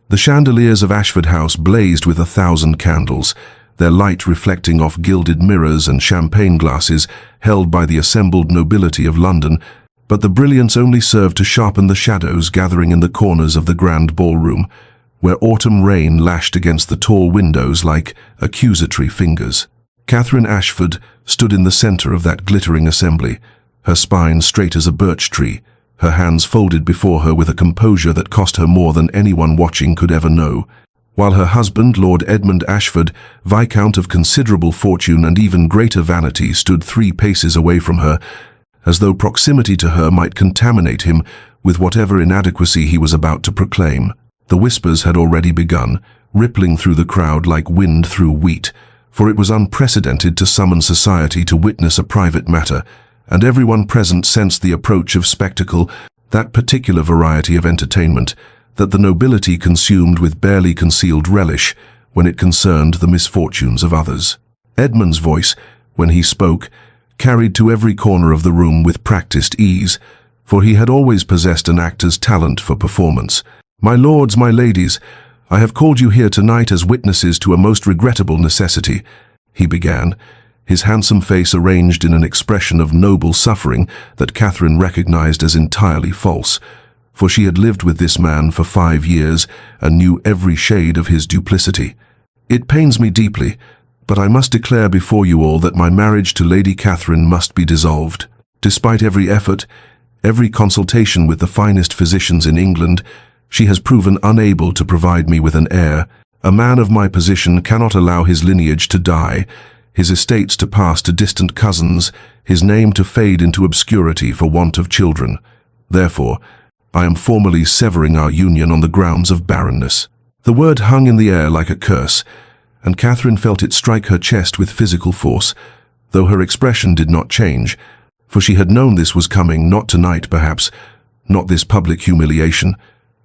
The chandeliers of Ashford House blazed with 1,000 candles, their light reflecting off gilded mirrors and champagne glasses held by the assembled nobility of London, but the brilliance only served to sharpen the shadows gathering in the corners of the grand ballroom, where autumn rain lashed against the tall windows like accusatory fingers. Catherine Ashford stood in the center of that glittering assembly, her spine straight as a birch tree, her hands folded before her with a composure that cost her more than anyone watching could ever know, while her husband, Lord Edmund Ashford, Viscount of considerable fortune and even greater vanity, stood 3 paces away from her, as though proximity to her might contaminate him with whatever inadequacy he was about to proclaim. The whispers had already begun, rippling through the crowd like wind through wheat, for it was unprecedented to summon society to witness a private matter, and everyone present sensed the approach of spectacle, that particular variety of entertainment that the nobility consumed with barely concealed relish when it concerned the misfortunes of others. Edmund's voice, when he spoke, carried to every corner of the room with practiced ease, for he had always possessed an actor's talent for performance. "My lords, my ladies, I have called you here tonight as witnesses to a most regrettable necessity," he began, his handsome face arranged in an expression of noble suffering that Catherine recognized as entirely false, for she had lived with this man for 5 years and knew every shade of his duplicity. "It pains me deeply, but I must declare before you all that my marriage to Lady Catherine must be dissolved. Despite every effort, every consultation with the finest physicians in England, she has proven unable to provide me with an heir. A man of my position cannot allow his lineage to die, his estates to pass to distant cousins, his name to fade into obscurity for want of children. Therefore, I am formally severing our union on the grounds of barrenness." The word hung in the air like a curse, and Catherine felt it strike her chest with physical force, though her expression did not change, for she had known this was coming, not tonight perhaps, not this public humiliation,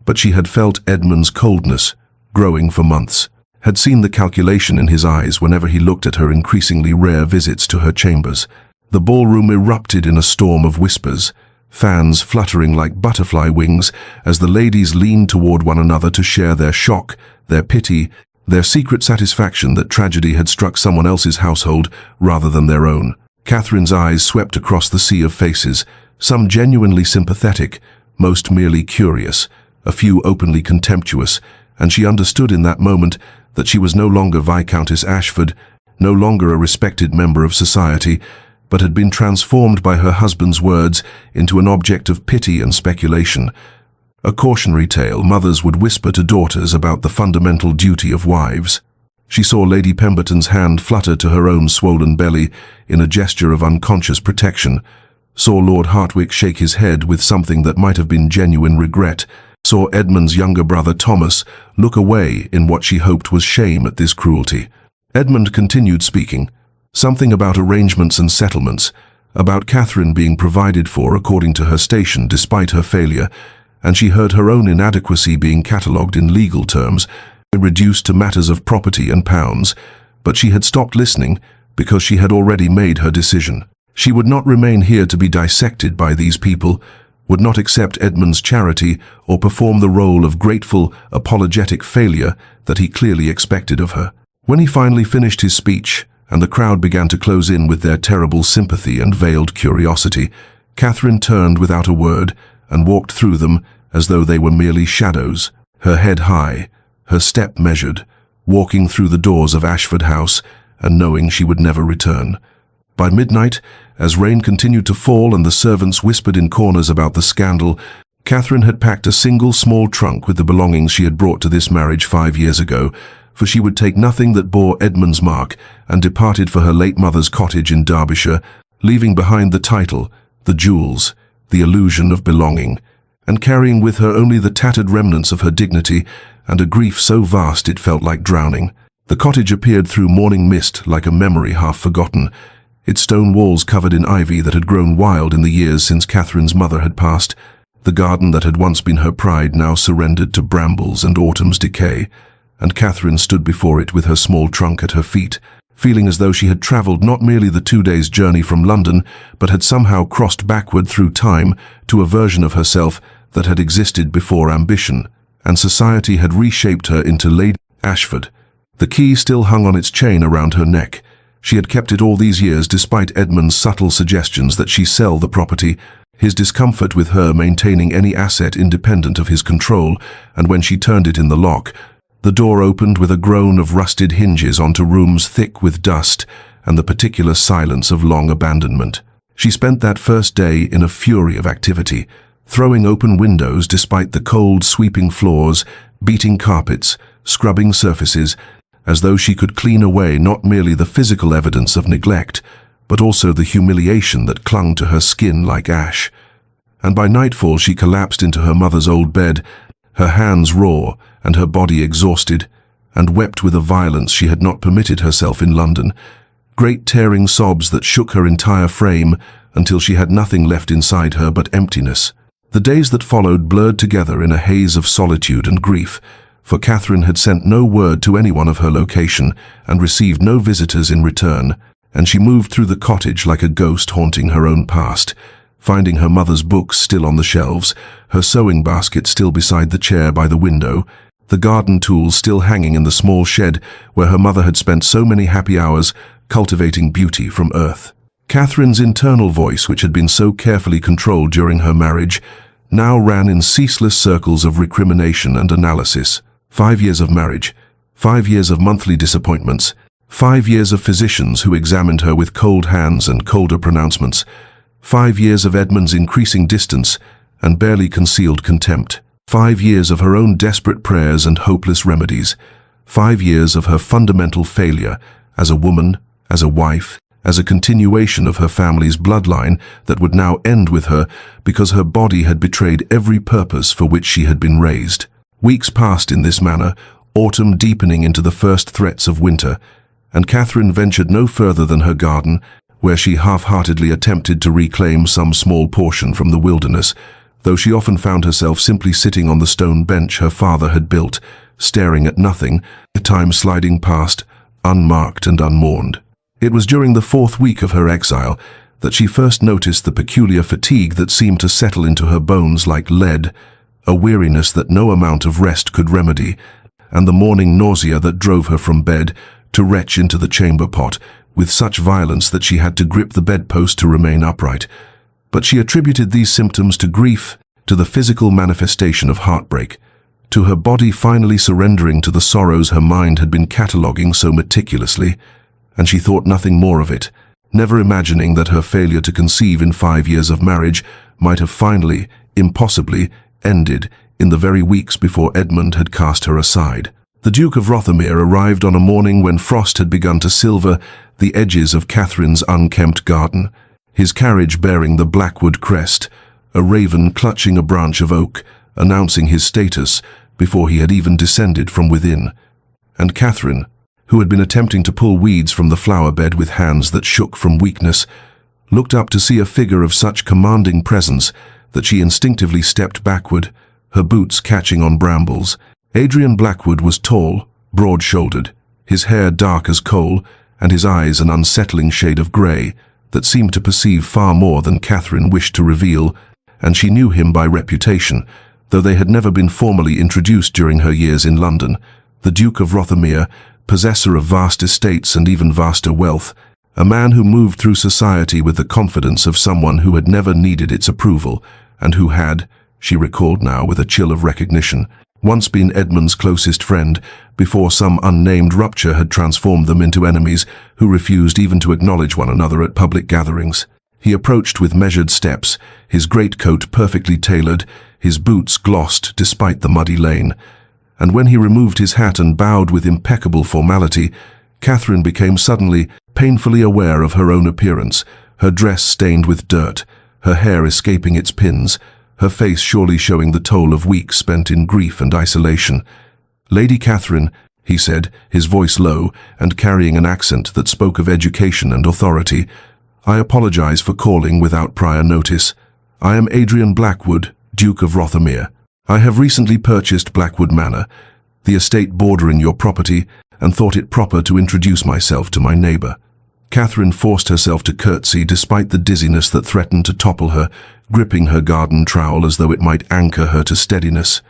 but she had felt Edmund's coldness, growing for months, had seen the calculation in his eyes whenever he looked at her increasingly rare visits to her chambers. The ballroom erupted in a storm of whispers, fans fluttering like butterfly wings as the ladies leaned toward one another to share their shock, their pity, their secret satisfaction that tragedy had struck someone else's household rather than their own. Catherine's eyes swept across the sea of faces, some genuinely sympathetic, most merely curious, a few openly contemptuous, and she understood in that moment that she was no longer Viscountess Ashford, no longer a respected member of society, but had been transformed by her husband's words into an object of pity and speculation, a cautionary tale mothers would whisper to daughters about the fundamental duty of wives. She saw Lady Pemberton's hand flutter to her own swollen belly in a gesture of unconscious protection, saw Lord Hartwick shake his head with something that might have been genuine regret, saw Edmund's younger brother Thomas look away in what she hoped was shame at this cruelty. Edmund continued speaking, something about arrangements and settlements, about Catherine being provided for according to her station despite her failure, and she heard her own inadequacy being catalogued in legal terms, reduced to matters of property and pounds, but she had stopped listening because she had already made her decision. She would not remain here to be dissected by these people, would not accept Edmund's charity or perform the role of grateful, apologetic failure that he clearly expected of her. When he finally finished his speech, and the crowd began to close in with their terrible sympathy and veiled curiosity, Catherine turned without a word and walked through them as though they were merely shadows, her head high, her step measured, walking through the doors of Ashford House and knowing she would never return. By midnight, as rain continued to fall and the servants whispered in corners about the scandal, Catherine had packed a single small trunk with the belongings she had brought to this marriage 5 years ago, for she would take nothing that bore Edmund's mark, and departed for her late mother's cottage in Derbyshire, leaving behind the title, the jewels, the illusion of belonging, and carrying with her only the tattered remnants of her dignity and a grief so vast it felt like drowning. The cottage appeared through morning mist like a memory half forgotten, its stone walls covered in ivy that had grown wild in the years since Catherine's mother had passed, the garden that had once been her pride now surrendered to brambles and autumn's decay, and Catherine stood before it with her small trunk at her feet, feeling as though she had travelled not merely the 2 days' journey from London, but had somehow crossed backward through time to a version of herself that had existed before ambition, and society had reshaped her into Lady Ashford. The key still hung on its chain around her neck. She had kept it all these years despite Edmund's subtle suggestions that she sell the property, his discomfort with her maintaining any asset independent of his control, and when she turned it in the lock, the door opened with a groan of rusted hinges onto rooms thick with dust and the particular silence of long abandonment. She spent that first day in a fury of activity, throwing open windows despite the cold, sweeping floors, beating carpets, scrubbing surfaces, as though she could clean away not merely the physical evidence of neglect, but also the humiliation that clung to her skin like ash. And by nightfall she collapsed into her mother's old bed, her hands raw and her body exhausted, and wept with a violence she had not permitted herself in London, great tearing sobs that shook her entire frame until she had nothing left inside her but emptiness. The days that followed blurred together in a haze of solitude and grief, for Catherine had sent no word to anyone of her location and received no visitors in return, and she moved through the cottage like a ghost haunting her own past, finding her mother's books still on the shelves, her sewing basket still beside the chair by the window, the garden tools still hanging in the small shed where her mother had spent so many happy hours cultivating beauty from earth. Catherine's internal voice, which had been so carefully controlled during her marriage, now ran in ceaseless circles of recrimination and analysis. 5 years of marriage, 5 years of monthly disappointments, 5 years of physicians who examined her with cold hands and colder pronouncements, 5 years of Edmund's increasing distance and barely concealed contempt, 5 years of her own desperate prayers and hopeless remedies, 5 years of her fundamental failure as a woman, as a wife, as a continuation of her family's bloodline that would now end with her because her body had betrayed every purpose for which she had been raised. Weeks passed in this manner, autumn deepening into the first threats of winter, and Catherine ventured no further than her garden, where she half-heartedly attempted to reclaim some small portion from the wilderness, though she often found herself simply sitting on the stone bench her father had built, staring at nothing, time sliding past, unmarked and unmourned. It was during the 4th week of her exile that she first noticed the peculiar fatigue that seemed to settle into her bones like lead, a weariness that no amount of rest could remedy, and the morning nausea that drove her from bed to retch into the chamber pot with such violence that she had to grip the bedpost to remain upright. But she attributed these symptoms to grief, to the physical manifestation of heartbreak, to her body finally surrendering to the sorrows her mind had been cataloguing so meticulously, and she thought nothing more of it, never imagining that her failure to conceive in 5 years of marriage might have finally, impossibly, ended in the very weeks before Edmund had cast her aside. The Duke of Rothermere arrived on a morning when frost had begun to silver the edges of Catherine's unkempt garden, his carriage bearing the Blackwood crest, a raven clutching a branch of oak, announcing his status before he had even descended from within. And Catherine, who had been attempting to pull weeds from the flower bed with hands that shook from weakness, looked up to see a figure of such commanding presence that she instinctively stepped backward, her boots catching on brambles. Adrian Blackwood was tall, broad-shouldered, his hair dark as coal, and his eyes an unsettling shade of grey that seemed to perceive far more than Catherine wished to reveal, and she knew him by reputation, though they had never been formally introduced during her years in London. The Duke of Rothermere, possessor of vast estates and even vaster wealth, a man who moved through society with the confidence of someone who had never needed its approval, and who had, she recalled now with a chill of recognition, once been Edmund's closest friend, before some unnamed rupture had transformed them into enemies who refused even to acknowledge one another at public gatherings. He approached with measured steps, his greatcoat perfectly tailored, his boots glossed despite the muddy lane, and when he removed his hat and bowed with impeccable formality, Catherine became suddenly painfully aware of her own appearance, her dress stained with dirt, her hair escaping its pins, her face surely showing the toll of weeks spent in grief and isolation. "Lady Catherine," he said, his voice low and carrying an accent that spoke of education and authority, "I apologize for calling without prior notice. I am Adrian Blackwood, Duke of Rothermere. I have recently purchased Blackwood Manor, the estate bordering your property, and thought it proper to introduce myself to my neighbour." Catherine forced herself to curtsy despite the dizziness that threatened to topple her, gripping her garden trowel as though it might anchor her to steadiness.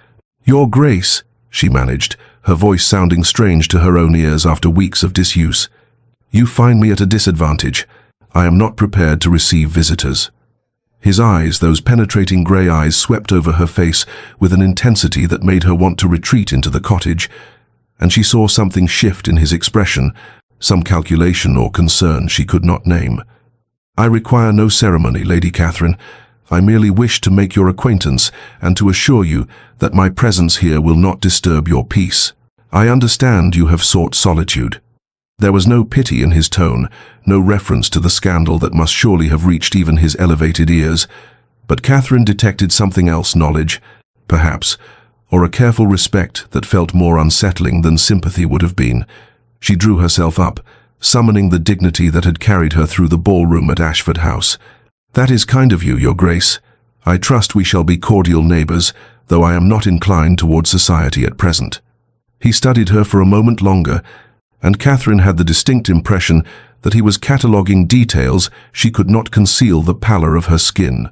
"Your Grace," she managed, her voice sounding strange to her own ears after weeks of disuse. "You find me at a disadvantage. I am not prepared to receive visitors." His eyes, those penetrating grey eyes, swept over her face with an intensity that made her want to retreat into the cottage, and she saw something shift in his expression, some calculation or concern she could not name. "I require no ceremony, Lady Catherine. I merely wish to make your acquaintance and to assure you that my presence here will not disturb your peace. I understand you have sought solitude." There was no pity in his tone, no reference to the scandal that must surely have reached even his elevated ears. But Catherine detected something else: knowledge, perhaps, or a careful respect that felt more unsettling than sympathy would have been. She drew herself up, summoning the dignity that had carried her through the ballroom at Ashford House. "That is kind of you, Your Grace. I trust we shall be cordial neighbours, though I am not inclined toward society at present." He studied her for a moment longer, and Catherine had the distinct impression that he was cataloguing details she could not conceal: the pallor of her skin,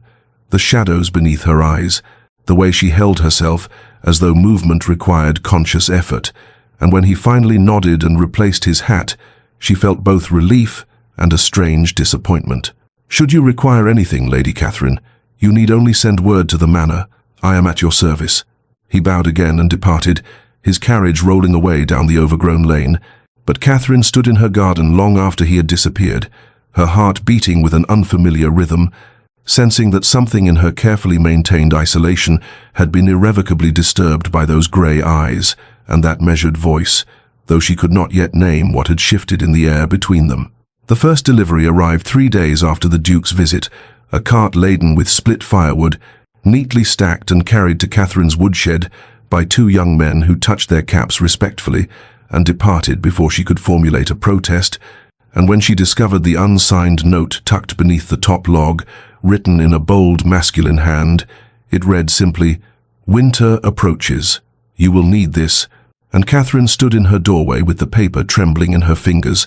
the shadows beneath her eyes, the way she held herself as though movement required conscious effort. And when he finally nodded and replaced his hat, she felt both relief and a strange disappointment. "Should you require anything, Lady Catherine, you need only send word to the manor. I am at your service." He bowed again and departed, his carriage rolling away down the overgrown lane. But Catherine stood in her garden long after he had disappeared, her heart beating with an unfamiliar rhythm, sensing that something in her carefully maintained isolation had been irrevocably disturbed by those grey eyes and that measured voice, though she could not yet name what had shifted in the air between them. The first delivery arrived 3 days after the Duke's visit, a cart laden with split firewood, neatly stacked and carried to Catherine's woodshed by 2 young men who touched their caps respectfully and departed before she could formulate a protest. And when she discovered the unsigned note tucked beneath the top log, written in a bold masculine hand, it read simply, "Winter approaches. You will need this." And Catherine stood in her doorway with the paper trembling in her fingers,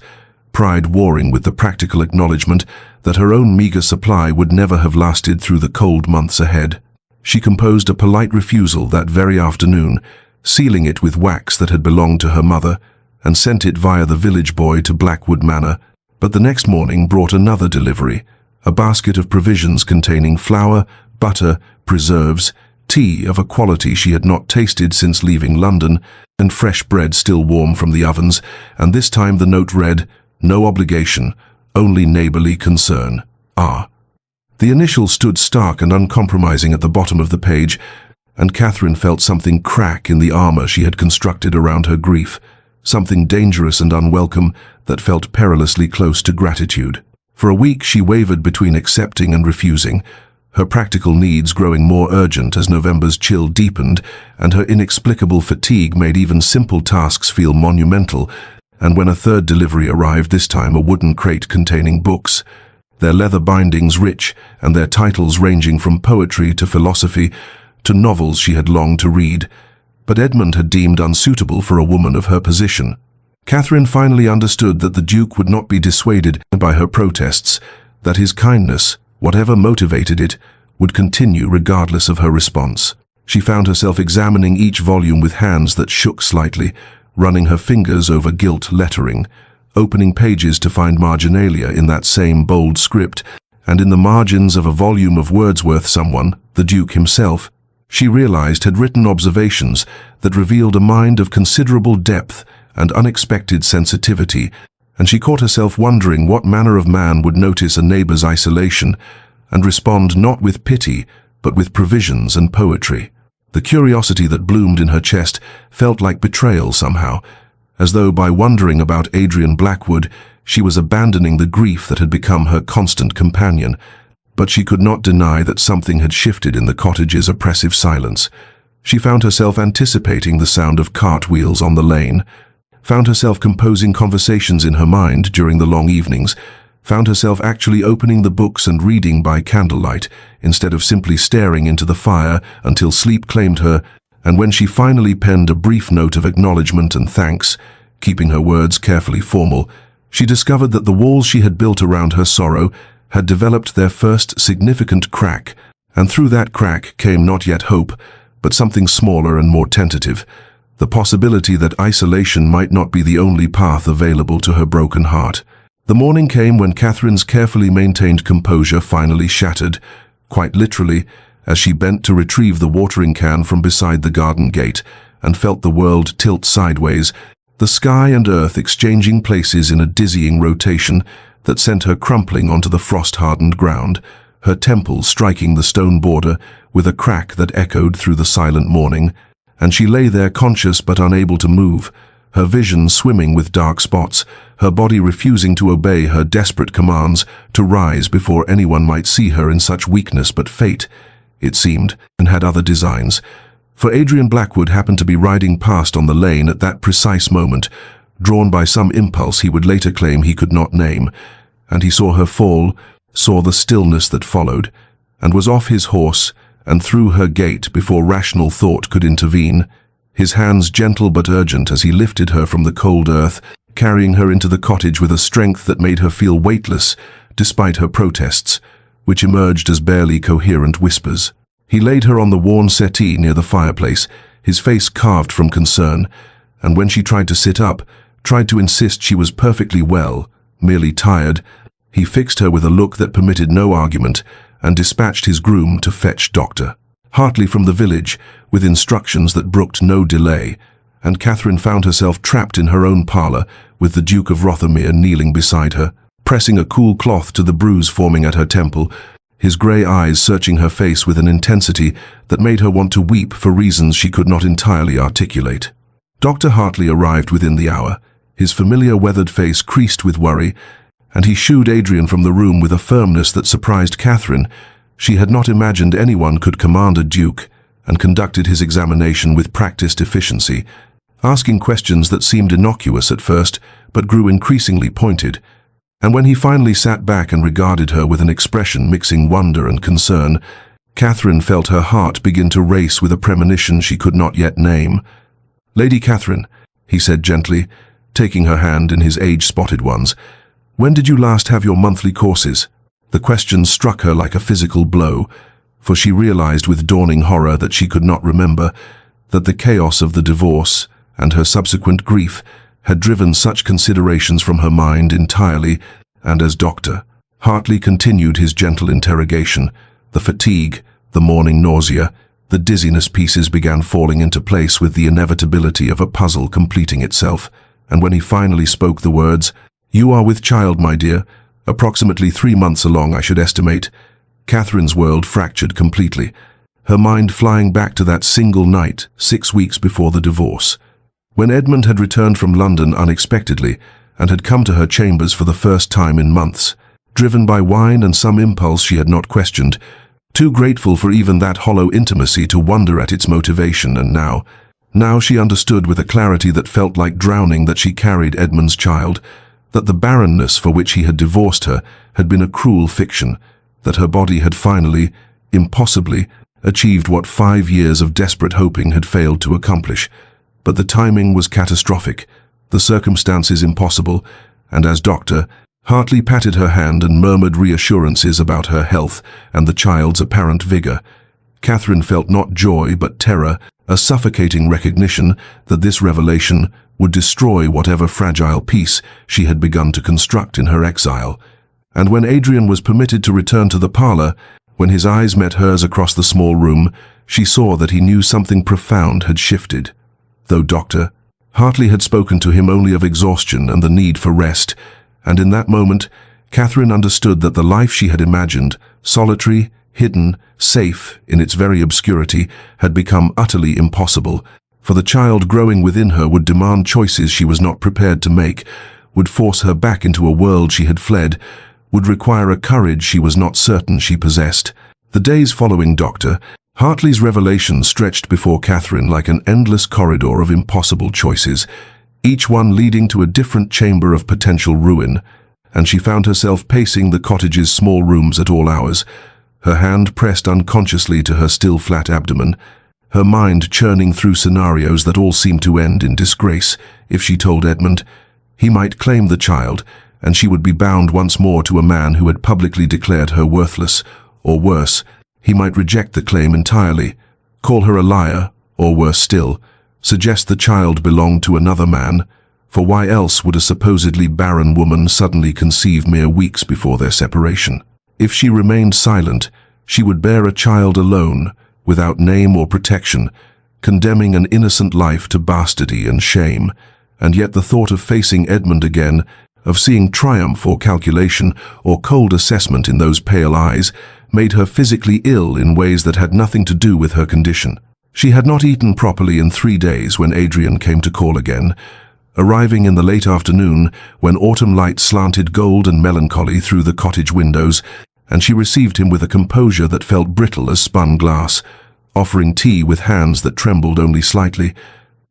pride warring with the practical acknowledgement that her own meagre supply would never have lasted through the cold months ahead. She composed a polite refusal that very afternoon, sealing it with wax that had belonged to her mother, and sent it via the village boy to Blackwood Manor. But the next morning brought another delivery, a basket of provisions containing flour, butter, preserves, tea of a quality she had not tasted since leaving London, and fresh bread still warm from the ovens. And this time the note read, "No obligation, only neighbourly concern. R." The initials stood stark and uncompromising at the bottom of the page, and Catherine felt something crack in the armour she had constructed around her grief, something dangerous and unwelcome that felt perilously close to gratitude. For a week she wavered between accepting and refusing, her practical needs growing more urgent as November's chill deepened and her inexplicable fatigue made even simple tasks feel monumental. And when a third delivery arrived, this time a wooden crate containing books, their leather bindings rich and their titles ranging from poetry to philosophy to novels she had longed to read, but Edmund had deemed unsuitable for a woman of her position. Catherine finally understood that the Duke would not be dissuaded by her protests, that his kindness, whatever motivated it, would continue regardless of her response. She found herself examining each volume with hands that shook slightly, running her fingers over gilt lettering, opening pages to find marginalia in that same bold script, and in the margins of a volume of Wordsworth someone, the Duke himself, she realized had written observations that revealed a mind of considerable depth and unexpected sensitivity, and she caught herself wondering what manner of man would notice a neighbour's isolation and respond not with pity, but with provisions and poetry. The curiosity that bloomed in her chest felt like betrayal somehow, as though by wondering about Adrian Blackwood, she was abandoning the grief that had become her constant companion. But she could not deny that something had shifted in the cottage's oppressive silence. She found herself anticipating the sound of cartwheels on the lane, found herself composing conversations in her mind during the long evenings, found herself actually opening the books and reading by candlelight instead of simply staring into the fire until sleep claimed her, and when she finally penned a brief note of acknowledgement and thanks, keeping her words carefully formal, she discovered that the walls she had built around her sorrow had developed their first significant crack, and through that crack came not yet hope, but something smaller and more tentative, the possibility that isolation might not be the only path available to her broken heart. The morning came when Catherine's carefully maintained composure finally shattered, quite literally, as she bent to retrieve the watering can from beside the garden gate and felt the world tilt sideways, the sky and earth exchanging places in a dizzying rotation that sent her crumpling onto the frost-hardened ground, her temples striking the stone border with a crack that echoed through the silent morning, and she lay there conscious but unable to move, her vision swimming with dark spots, her body refusing to obey her desperate commands to rise before anyone might see her in such weakness. But fate, it seemed, and had other designs. For Adrian Blackwood happened to be riding past on the lane at that precise moment, drawn by some impulse he would later claim he could not name, and he saw her fall, saw the stillness that followed, and was off his horse and through her gate before rational thought could intervene, his hands gentle but urgent as he lifted her from the cold earth, carrying her into the cottage with a strength that made her feel weightless, despite her protests, which emerged as barely coherent whispers. He laid her on the worn settee near the fireplace, his face carved from concern, and when she tried to sit up, tried to insist she was perfectly well, merely tired, he fixed her with a look that permitted no argument and dispatched his groom to fetch Dr. Hartley from the village, with instructions that brooked no delay, and Catherine found herself trapped in her own parlour, with the Duke of Rothermere kneeling beside her, pressing a cool cloth to the bruise forming at her temple, his grey eyes searching her face with an intensity that made her want to weep for reasons she could not entirely articulate. Dr. Hartley arrived within the hour, his familiar weathered face creased with worry, and he shooed Adrian from the room with a firmness that surprised Catherine. She had not imagined anyone could command a duke, and conducted his examination with practiced efficiency, asking questions that seemed innocuous at first, but grew increasingly pointed. And when he finally sat back and regarded her with an expression mixing wonder and concern, Catherine felt her heart begin to race with a premonition she could not yet name. "Lady Catherine," he said gently, taking her hand in his age-spotted ones, "when did you last have your monthly courses?" The question struck her like a physical blow, for she realized with dawning horror that she could not remember, that the chaos of the divorce and her subsequent grief had driven such considerations from her mind entirely, and as Dr. Hartley continued his gentle interrogation, the fatigue, the morning nausea, the dizziness pieces began falling into place with the inevitability of a puzzle completing itself, and when he finally spoke the words, "You are with child, my dear, approximately 3 months along, I should estimate," Catherine's world fractured completely, her mind flying back to that single night 6 weeks before the divorce, when Edmund had returned from London unexpectedly and had come to her chambers for the first time in months, driven by wine and some impulse she had not questioned, too grateful for even that hollow intimacy to wonder at its motivation. And now she understood with a clarity that felt like drowning that she carried Edmund's child, that the barrenness for which he had divorced her had been a cruel fiction, that her body had finally, impossibly, achieved what 5 years of desperate hoping had failed to accomplish. But the timing was catastrophic, the circumstances impossible, and as Dr. Hartley patted her hand and murmured reassurances about her health and the child's apparent vigor, Catherine felt not joy but terror, a suffocating recognition that this revelation would destroy whatever fragile peace she had begun to construct in her exile. And when Adrian was permitted to return to the parlour, when his eyes met hers across the small room, she saw that he knew something profound had shifted. Though Dr. Hartley had spoken to him only of exhaustion and the need for rest, and in that moment, Catherine understood that the life she had imagined, solitary, hidden, safe in its very obscurity, had become utterly impossible, for the child growing within her would demand choices she was not prepared to make, would force her back into a world she had fled, would require a courage she was not certain she possessed. The days following Dr. Hartley's revelation stretched before Catherine like an endless corridor of impossible choices, each one leading to a different chamber of potential ruin, and she found herself pacing the cottage's small rooms at all hours, her hand pressed unconsciously to her still flat abdomen, her mind churning through scenarios that all seemed to end in disgrace. If she told Edmund, he might claim the child, and she would be bound once more to a man who had publicly declared her worthless, or worse, he might reject the claim entirely. Call her a liar, or worse still, suggest the child belonged to another man, for why else would a supposedly barren woman suddenly conceive mere weeks before their separation? If she remained silent, she would bear a child alone, without name or protection, condemning an innocent life to bastardy and shame. And yet the thought of facing Edmund again, of seeing triumph or calculation or cold assessment in those pale eyes, made her physically ill in ways that had nothing to do with her condition. She had not eaten properly in 3 days when Adrian came to call again, arriving in the late afternoon when autumn light slanted gold and melancholy through the cottage windows, and she received him with a composure that felt brittle as spun glass, offering tea with hands that trembled only slightly.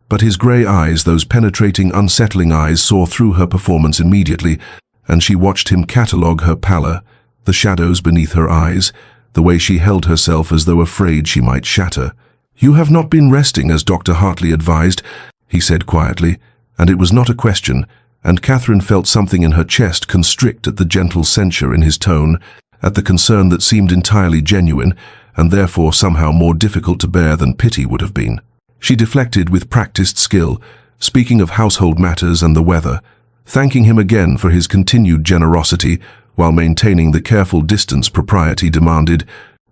But his grey eyes, those penetrating, unsettling eyes, saw through her performance immediately, and she watched him catalogue her pallor, the shadows beneath her eyes, the way she held herself as though afraid she might shatter. "You have not been resting as Dr. Hartley advised," he said quietly, and it was not a question, and Catherine felt something in her chest constrict at the gentle censure in his tone, at the concern that seemed entirely genuine, and therefore somehow more difficult to bear than pity would have been. She deflected with practiced skill, speaking of household matters and the weather, thanking him again for his continued generosity while maintaining the careful distance propriety demanded.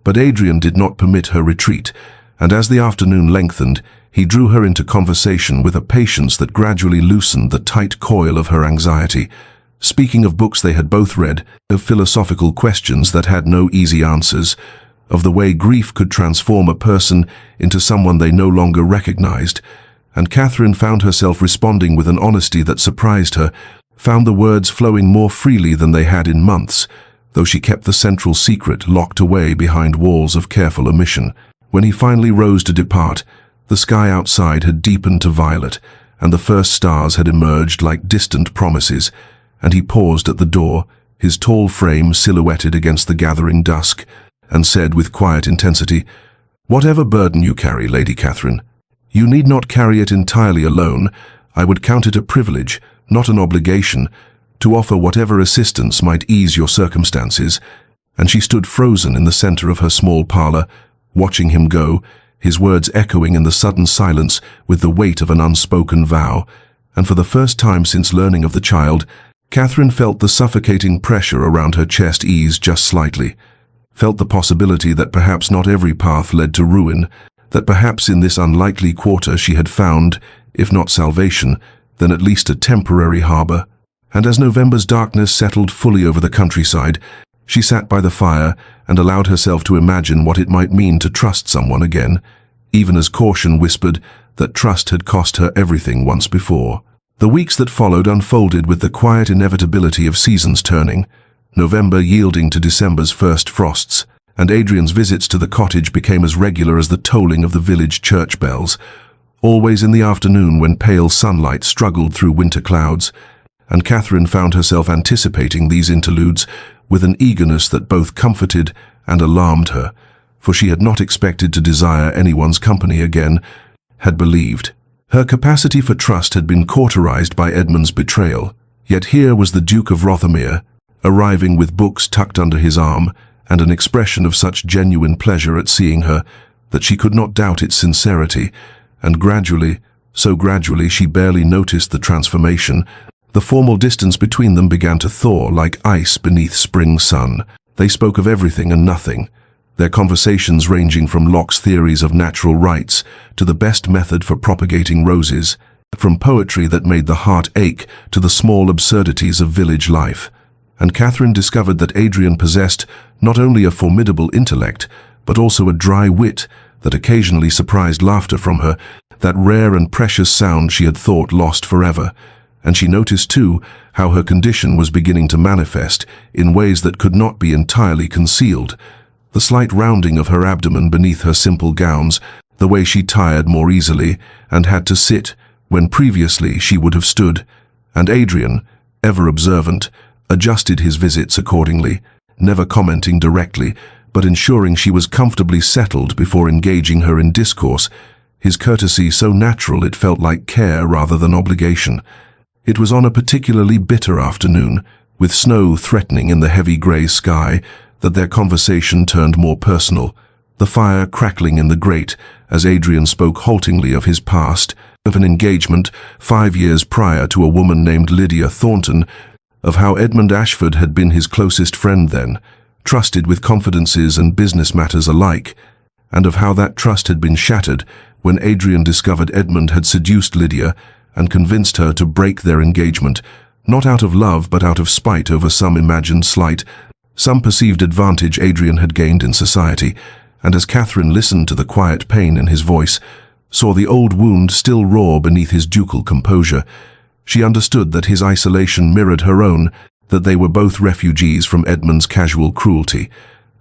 But Adrian did not permit her retreat, and as the afternoon lengthened, he drew her into conversation with a patience that gradually loosened the tight coil of her anxiety, speaking of books they had both read, of philosophical questions that had no easy answers, of the way grief could transform a person into someone they no longer recognized, and Catherine found herself responding with an honesty that surprised her, found the words flowing more freely than they had in months, though she kept the central secret locked away behind walls of careful omission. When he finally rose to depart, the sky outside had deepened to violet, and the first stars had emerged like distant promises, and he paused at the door, his tall frame silhouetted against the gathering dusk, and said with quiet intensity, "Whatever burden you carry, Lady Catherine, you need not carry it entirely alone. I would count it a privilege, not an obligation, to offer whatever assistance might ease your circumstances." And she stood frozen in the center of her small parlor, watching him go, his words echoing in the sudden silence with the weight of an unspoken vow. And for the first time since learning of the child, Catherine felt the suffocating pressure around her chest ease just slightly, felt the possibility that perhaps not every path led to ruin, that perhaps in this unlikely quarter she had found, if not salvation, then at least a temporary harbor. And as November's darkness settled fully over the countryside, she sat by the fire and allowed herself to imagine what it might mean to trust someone again, even as caution whispered that trust had cost her everything once before. The weeks that followed unfolded with the quiet inevitability of seasons turning, November yielding to December's first frosts, and Adrian's visits to the cottage became as regular as the tolling of the village church bells, always in the afternoon when pale sunlight struggled through winter clouds, and Catherine found herself anticipating these interludes with an eagerness that both comforted and alarmed her, for she had not expected to desire anyone's company again, had believed. Her capacity for trust had been cauterized by Edmund's betrayal, yet here was the Duke of Rothermere, arriving with books tucked under his arm, and an expression of such genuine pleasure at seeing her that she could not doubt its sincerity, and gradually, so gradually she barely noticed the transformation, the formal distance between them began to thaw like ice beneath spring sun. They spoke of everything and nothing, their conversations ranging from Locke's theories of natural rights to the best method for propagating roses, from poetry that made the heart ache to the small absurdities of village life. And Catherine discovered that Adrian possessed not only a formidable intellect, but also a dry wit that occasionally surprised laughter from her, that rare and precious sound she had thought lost forever. And she noticed, too, how her condition was beginning to manifest in ways that could not be entirely concealed. The slight rounding of her abdomen beneath her simple gowns, the way she tired more easily and had to sit when previously she would have stood, and Adrian, ever observant, adjusted his visits accordingly, never commenting directly, but ensuring she was comfortably settled before engaging her in discourse, his courtesy so natural it felt like care rather than obligation. It was on a particularly bitter afternoon, with snow threatening in the heavy grey sky, that their conversation turned more personal. the fire crackling in the grate as Adrian spoke haltingly of his past, of an engagement 5 years prior to a woman named Lydia Thornton, of how Edmund Ashford had been his closest friend then, trusted with confidences and business matters alike, and of how that trust had been shattered when Adrian discovered Edmund had seduced Lydia and convinced her to break their engagement, not out of love but out of spite over some imagined slight, some perceived advantage Adrian had gained in society. And as Catherine listened to the quiet pain in his voice, saw the old wound still raw beneath his ducal composure, she understood that his isolation mirrored her own, that they were both refugees from Edmund's casual cruelty,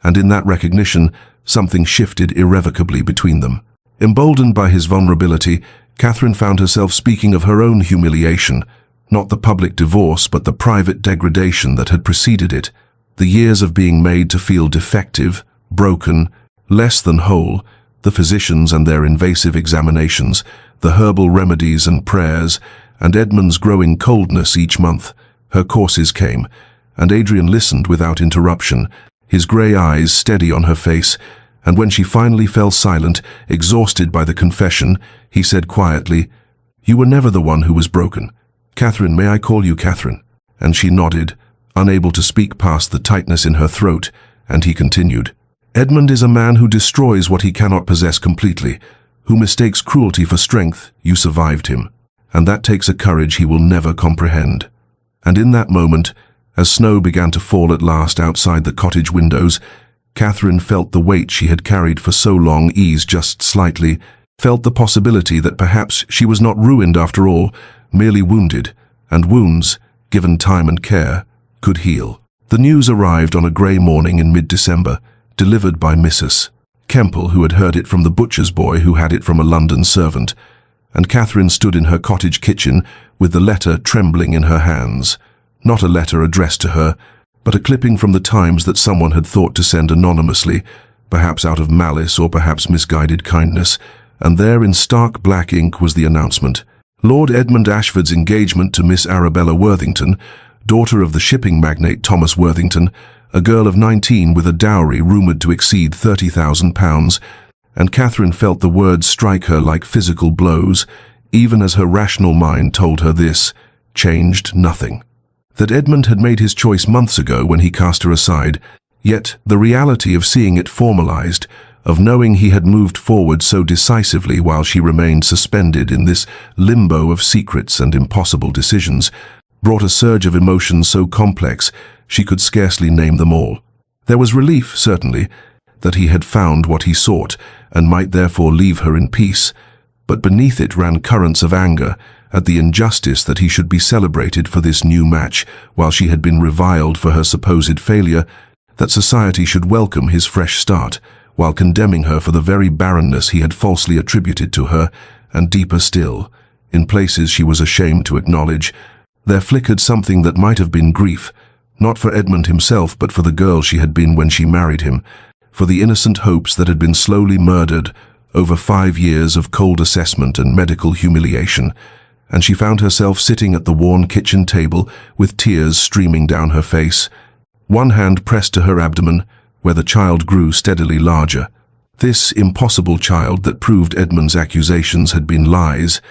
and in that recognition, something shifted irrevocably between them. Emboldened by his vulnerability, Catherine found herself speaking of her own humiliation, not the public divorce but the private degradation that had preceded it, the years of being made to feel defective, broken, less than whole, the physicians and their invasive examinations, the herbal remedies and prayers, and Edmund's growing coldness each month. Her courses came, and Adrian listened without interruption, his grey eyes steady on her face, and when she finally fell silent, exhausted by the confession, he said quietly, "You were never the one who was broken. Catherine, may I call you Catherine?" And she nodded, unable to speak past the tightness in her throat, and he continued, "Edmund is a man who destroys what he cannot possess completely, who mistakes cruelty for strength. You survived him, and that takes a courage he will never comprehend." And in that moment, as snow began to fall at last outside the cottage windows, Catherine felt the weight she had carried for so long ease just slightly, felt the possibility that perhaps she was not ruined after all, merely wounded, and wounds, given time and care, could heal. The news arrived on a grey morning in mid-December, delivered by Mrs. Kemple, who had heard it from the butcher's boy who had it from a London servant, and Catherine stood in her cottage kitchen with the letter trembling in her hands. Not a letter addressed to her, but a clipping from the Times that someone had thought to send anonymously, perhaps out of malice or perhaps misguided kindness, and there in stark black ink was the announcement: Lord Edmund Ashford's engagement to Miss Arabella Worthington, daughter of the shipping magnate Thomas Worthington, a girl of 19 with a dowry rumoured to exceed £30,000, and Catherine felt the words strike her like physical blows, even as her rational mind told her this changed nothing. That Edmund had made his choice months ago when he cast her aside, yet the reality of seeing it formalized, of knowing he had moved forward so decisively while she remained suspended in this limbo of secrets and impossible decisions, brought a surge of emotions so complex she could scarcely name them all. There was relief, certainly, that he had found what he sought and might therefore leave her in peace, but beneath it ran currents of anger at the injustice that he should be celebrated for this new match while she had been reviled for her supposed failure, that society should welcome his fresh start while condemning her for the very barrenness he had falsely attributed to her, and deeper still, in places she was ashamed to acknowledge, there flickered something that might have been grief, not for Edmund himself but for the girl she had been when she married him, for the innocent hopes that had been slowly murdered over 5 years of cold assessment and medical humiliation, and she found herself sitting at the worn kitchen table with tears streaming down her face, one hand pressed to her abdomen, where the child grew steadily larger. This impossible child that proved Edmund's accusations had been lies,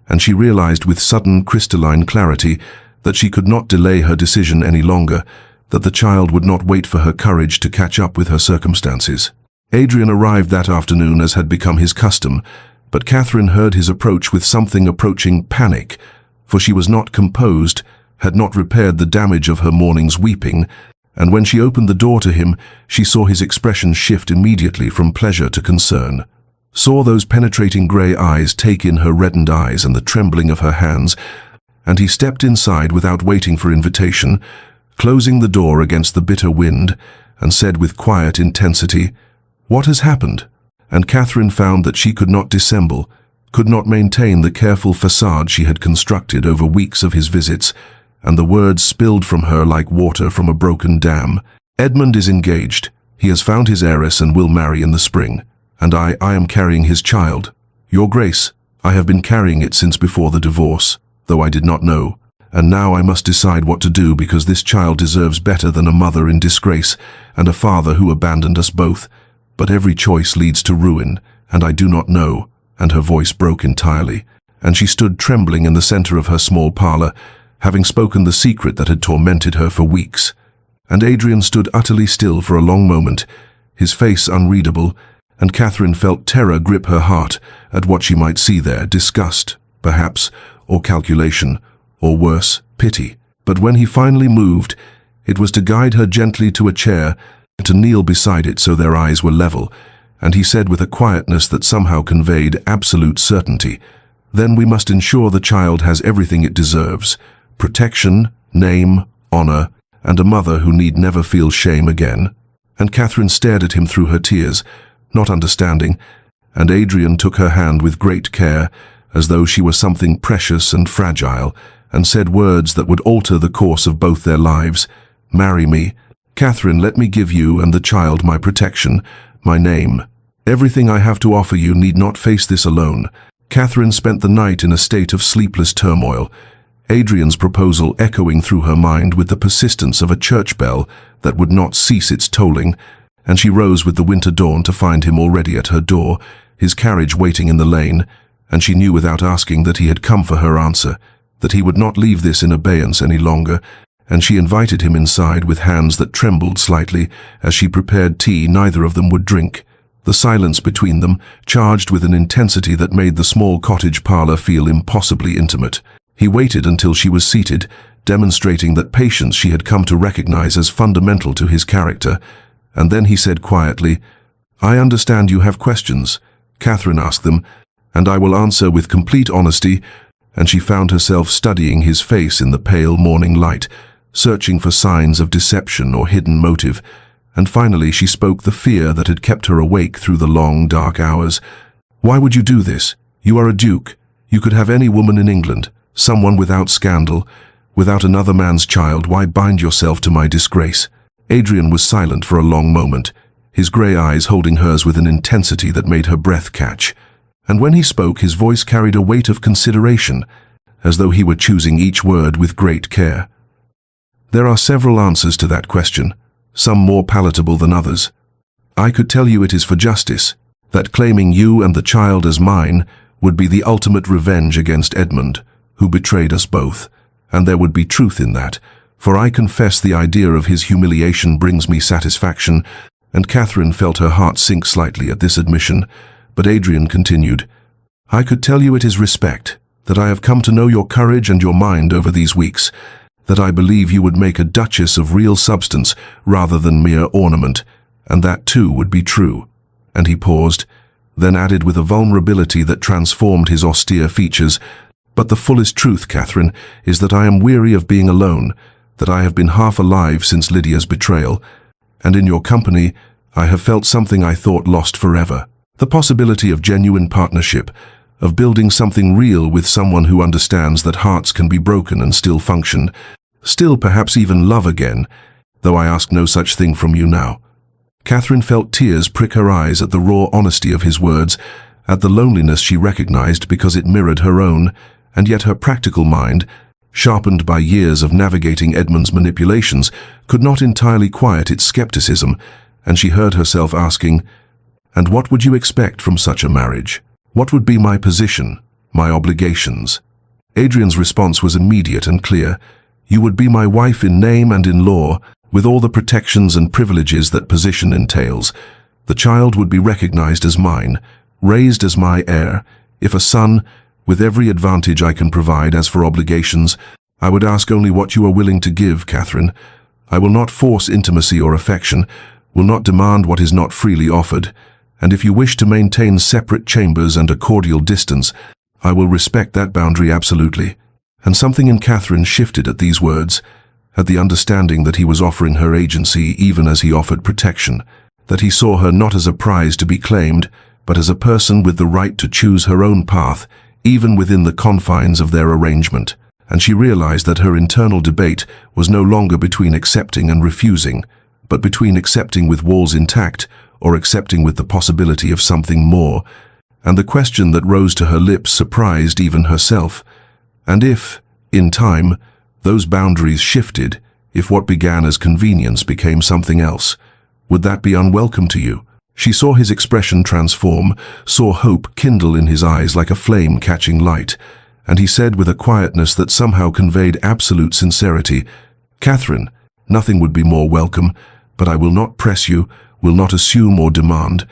and she realized with sudden crystalline clarity that she could not delay her decision any longer, that the child would not wait for her courage to catch up with her circumstances. Adrian arrived that afternoon as had become his custom, but Catherine heard his approach with something approaching panic, for she was not composed, had not repaired the damage of her morning's weeping, and when she opened the door to him, she saw his expression shift immediately from pleasure to concern. Saw those penetrating grey eyes take in her reddened eyes and the trembling of her hands, and he stepped inside without waiting for invitation, closing the door against the bitter wind, and said with quiet intensity, "What has happened?" And Catherine found that she could not dissemble, could not maintain the careful facade she had constructed over weeks of his visits, and the words spilled from her like water from a broken dam. "Edmund is engaged. He has found his heiress and will marry in the spring. And I am carrying his child. Your Grace, I have been carrying it since before the divorce, though I did not know. And now I must decide what to do because this child deserves better than a mother in disgrace and a father who abandoned us both. but every choice leads to ruin, and I do not know," and her voice broke entirely, and she stood trembling in the center of her small parlor, having spoken the secret that had tormented her for weeks. And Adrian stood utterly still for a long moment, his face unreadable, and Catherine felt terror grip her heart at what she might see there, disgust, perhaps, or calculation, or worse, pity. But when he finally moved, it was to guide her gently to a chair and to kneel beside it so their eyes were level, and he said with a quietness that somehow conveyed absolute certainty, "Then we must ensure the child has everything it deserves: protection, name, honor, and a mother who need never feel shame again." And Catherine stared at him through her tears, not understanding, and Adrian took her hand with great care, as though she were something precious and fragile, and said words that would alter the course of both their lives. "Marry me. Catherine, let me give you and the child my protection, my name. Everything I have to offer you need not face this alone." Catherine spent the night in a state of sleepless turmoil, Adrian's proposal echoing through her mind with the persistence of a church bell that would not cease its tolling, and she rose with the winter dawn to find him already at her door, his carriage waiting in the lane, and she knew without asking that he had come for her answer, that he would not leave this in abeyance any longer, and she invited him inside with hands that trembled slightly as she prepared tea neither of them would drink. The silence between them, charged with an intensity that made the small cottage parlor feel impossibly intimate. He waited until she was seated, demonstrating that patience she had come to recognize as fundamental to his character, and then he said quietly, "I understand you have questions. Catherine, ask them, and I will answer with complete honesty," and she found herself studying his face in the pale morning light, searching for signs of deception or hidden motive, and finally she spoke the fear that had kept her awake through the long, dark hours. "Why would you do this? You are a duke. You could have any woman in England, someone without scandal, without another man's child. Why bind yourself to my disgrace?" Adrian was silent for a long moment, his grey eyes holding hers with an intensity that made her breath catch. And when he spoke, his voice carried a weight of consideration, as though he were choosing each word with great care. "There are several answers to that question, some more palatable than others. I could tell you it is for justice, that claiming you and the child as mine would be the ultimate revenge against Edmund, who betrayed us both, and there would be truth in that, for I confess the idea of his humiliation brings me satisfaction," and Catherine felt her heart sink slightly at this admission, but Adrian continued, "I could tell you it is respect, that I have come to know your courage and your mind over these weeks, that I believe you would make a duchess of real substance rather than mere ornament, and that too would be true." And he paused, then added with a vulnerability that transformed his austere features, "But the fullest truth, Catherine, is that I am weary of being alone, that I have been half alive since Lydia's betrayal, and in your company I have felt something I thought lost forever. The possibility of genuine partnership, of building something real with someone who understands that hearts can be broken and still function, still perhaps even love again, though I ask no such thing from you now." Catherine felt tears prick her eyes at the raw honesty of his words, at the loneliness she recognized because it mirrored her own, and yet her practical mind, sharpened by years of navigating Edmund's manipulations, could not entirely quiet its skepticism, and she heard herself asking, "And what would you expect from such a marriage? What would be my position, my obligations?" Adrian's response was immediate and clear. "You would be my wife in name and in law, with all the protections and privileges that position entails. The child would be recognized as mine, raised as my heir. If a son, with every advantage I can provide. As for obligations, I would ask only what you are willing to give, Catherine. I will not force intimacy or affection, will not demand what is not freely offered, and if you wish to maintain separate chambers and a cordial distance, I will respect that boundary absolutely." And something in Catherine shifted at these words, at the understanding that he was offering her agency even as he offered protection, that he saw her not as a prize to be claimed, but as a person with the right to choose her own path, even within the confines of their arrangement. And she realized that her internal debate was no longer between accepting and refusing, but between accepting with walls intact or accepting with the possibility of something more. And the question that rose to her lips surprised even herself. And if, in time, those boundaries shifted, if what began as convenience became something else, would that be unwelcome to you? She saw his expression transform, saw hope kindle in his eyes like a flame catching light, and he said with a quietness that somehow conveyed absolute sincerity, "Catherine, nothing would be more welcome, but I will not press you, will not assume or demand,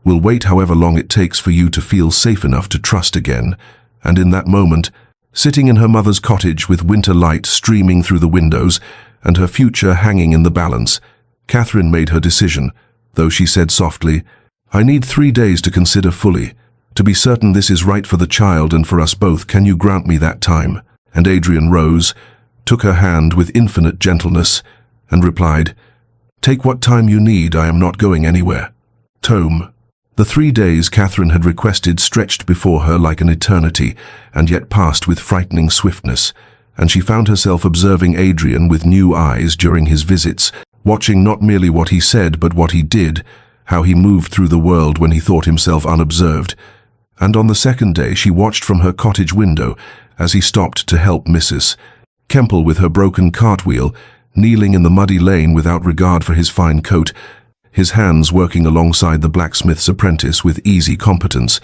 will wait however long it takes for you to feel safe enough to trust again." And in that moment, sitting in her mother's cottage with winter light streaming through the windows and her future hanging in the balance, Catherine made her decision, though she said softly, "I need 3 days to consider fully. To be certain this is right for the child and for us both, can you grant me that time?" And Adrian rose, took her hand with infinite gentleness, and replied, "Take what time you need, I am not going anywhere." Tome. The 3 days Catherine had requested stretched before her like an eternity, and yet passed with frightening swiftness, and she found herself observing Adrian with new eyes during his visits, watching not merely what he said but what he did, how he moved through the world when he thought himself unobserved. And on the second day she watched from her cottage window as he stopped to help Mrs. Kemple with her broken cartwheel, kneeling in the muddy lane without regard for his fine coat, his hands working alongside the blacksmith's apprentice with easy competence,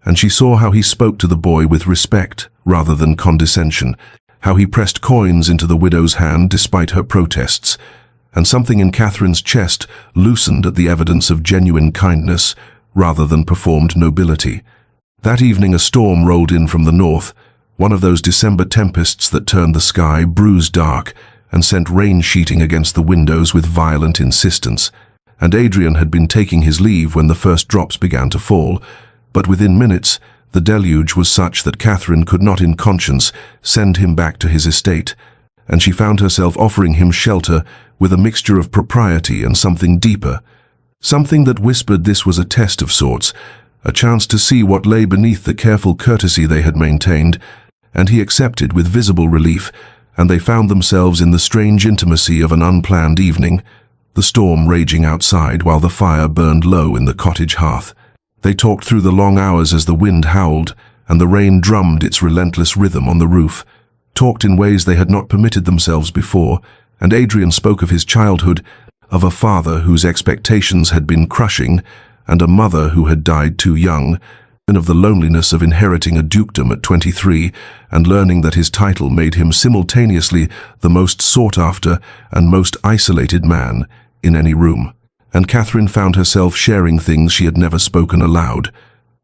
and she saw how he spoke to the boy with respect rather than condescension, how he pressed coins into the widow's hand despite her protests, and something in Catherine's chest loosened at the evidence of genuine kindness rather than performed nobility. That evening a storm rolled in from the north, one of those December tempests that turned the sky bruised dark and sent rain sheeting against the windows with violent insistence. And Adrian had been taking his leave when the first drops began to fall, but within minutes the deluge was such that Catherine could not in conscience send him back to his estate, and she found herself offering him shelter with a mixture of propriety and something deeper, something that whispered this was a test of sorts, a chance to see what lay beneath the careful courtesy they had maintained, and he accepted with visible relief, and they found themselves in the strange intimacy of an unplanned evening, the storm raging outside while the fire burned low in the cottage hearth. They talked through the long hours as the wind howled and the rain drummed its relentless rhythm on the roof, talked in ways they had not permitted themselves before, and Adrian spoke of his childhood, of a father whose expectations had been crushing, and a mother who had died too young, and of the loneliness of inheriting a dukedom at 23 and learning that his title made him simultaneously the most sought-after and most isolated man in any room. And Catherine found herself sharing things she had never spoken aloud.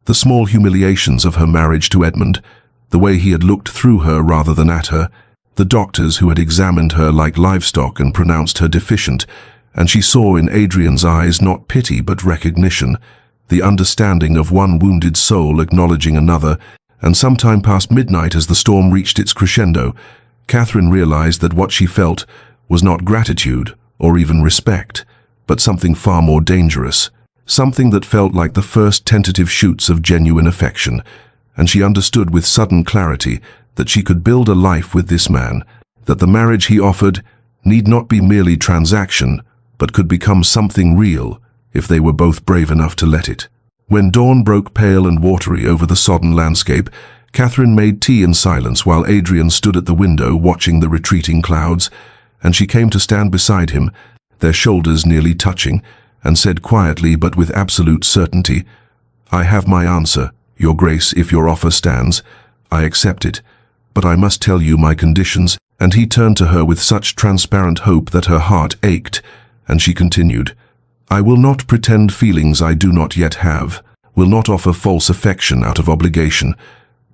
The small humiliations of her marriage to Edmund, the way he had looked through her rather than at her, the doctors who had examined her like livestock and pronounced her deficient, and she saw in Adrian's eyes not pity but recognition, the understanding of one wounded soul acknowledging another, and sometime past midnight as the storm reached its crescendo, Catherine realized that what she felt was not gratitude or even respect, but something far more dangerous, something that felt like the first tentative shoots of genuine affection, and she understood with sudden clarity that she could build a life with this man, that the marriage he offered need not be merely transaction, but could become something real, if they were both brave enough to let it. When dawn broke pale and watery over the sodden landscape, Catherine made tea in silence while Adrian stood at the window watching the retreating clouds, and she came to stand beside him, their shoulders nearly touching, and said quietly but with absolute certainty, "I have my answer, Your Grace, if your offer stands. I accept it, but I must tell you my conditions." And he turned to her with such transparent hope that her heart ached, and she continued, "I will not pretend feelings I do not yet have, will not offer false affection out of obligation,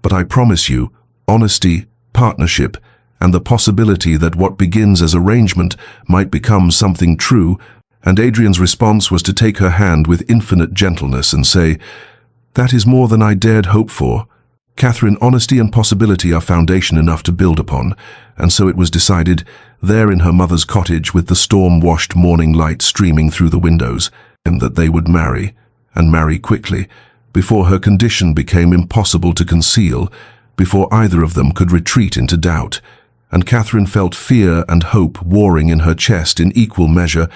but I promise you honesty, partnership, and the possibility that what begins as arrangement might become something true." And Adrian's response was to take her hand with infinite gentleness and say, "That is more than I dared hope for. Catherine, honesty and possibility are foundation enough to build upon," and so it was decided, there in her mother's cottage with the storm-washed morning light streaming through the windows, and that they would marry, and marry quickly, before her condition became impossible to conceal, before either of them could retreat into doubt. And Catherine felt fear and hope warring in her chest in equal measure,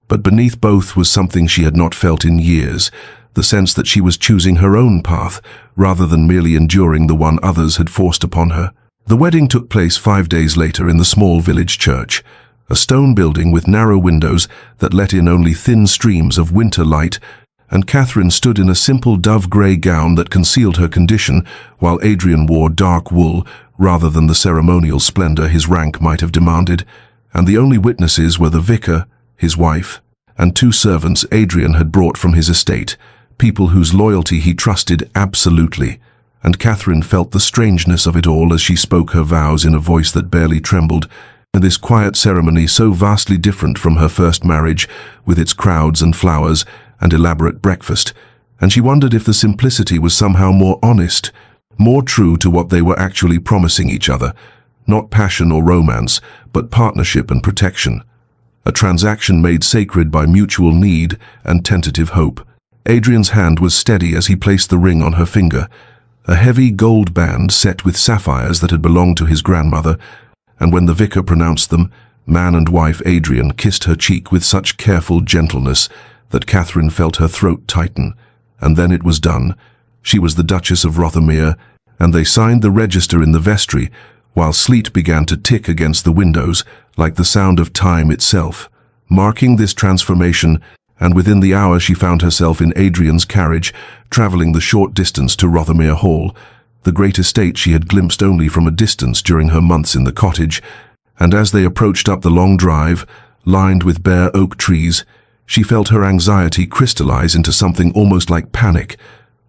but beneath both was something she had not felt in years, the sense that she was choosing her own path, rather than merely enduring the one others had forced upon her. The wedding took place 5 days later in the small village church, a stone building with narrow windows that let in only thin streams of winter light, and Catherine stood in a simple dove-grey gown that concealed her condition, while Adrian wore dark wool rather than the ceremonial splendor his rank might have demanded, and the only witnesses were the vicar, his wife, and 2 servants Adrian had brought from his estate, people whose loyalty he trusted absolutely. And Catherine felt the strangeness of it all as she spoke her vows in a voice that barely trembled, and this quiet ceremony so vastly different from her first marriage, with its crowds and flowers and elaborate breakfast, and she wondered if the simplicity was somehow more honest, more true to what they were actually promising each other, not passion or romance, but partnership and protection. A transaction made sacred by mutual need and tentative hope. Adrian's hand was steady as he placed the ring on her finger, a heavy gold band set with sapphires that had belonged to his grandmother, and when the vicar pronounced them, man and wife Adrian kissed her cheek with such careful gentleness that Catherine felt her throat tighten. And then it was done. She was the Duchess of Rothermere, and they signed the register in the vestry, while sleet began to tick against the windows, like the sound of time itself, marking this transformation. And within the hour she found herself in Adrian's carriage, travelling the short distance to Rothermere Hall, the great estate she had glimpsed only from a distance during her months in the cottage. And as they approached up the long drive, lined with bare oak trees, she felt her anxiety crystallize into something almost like panic.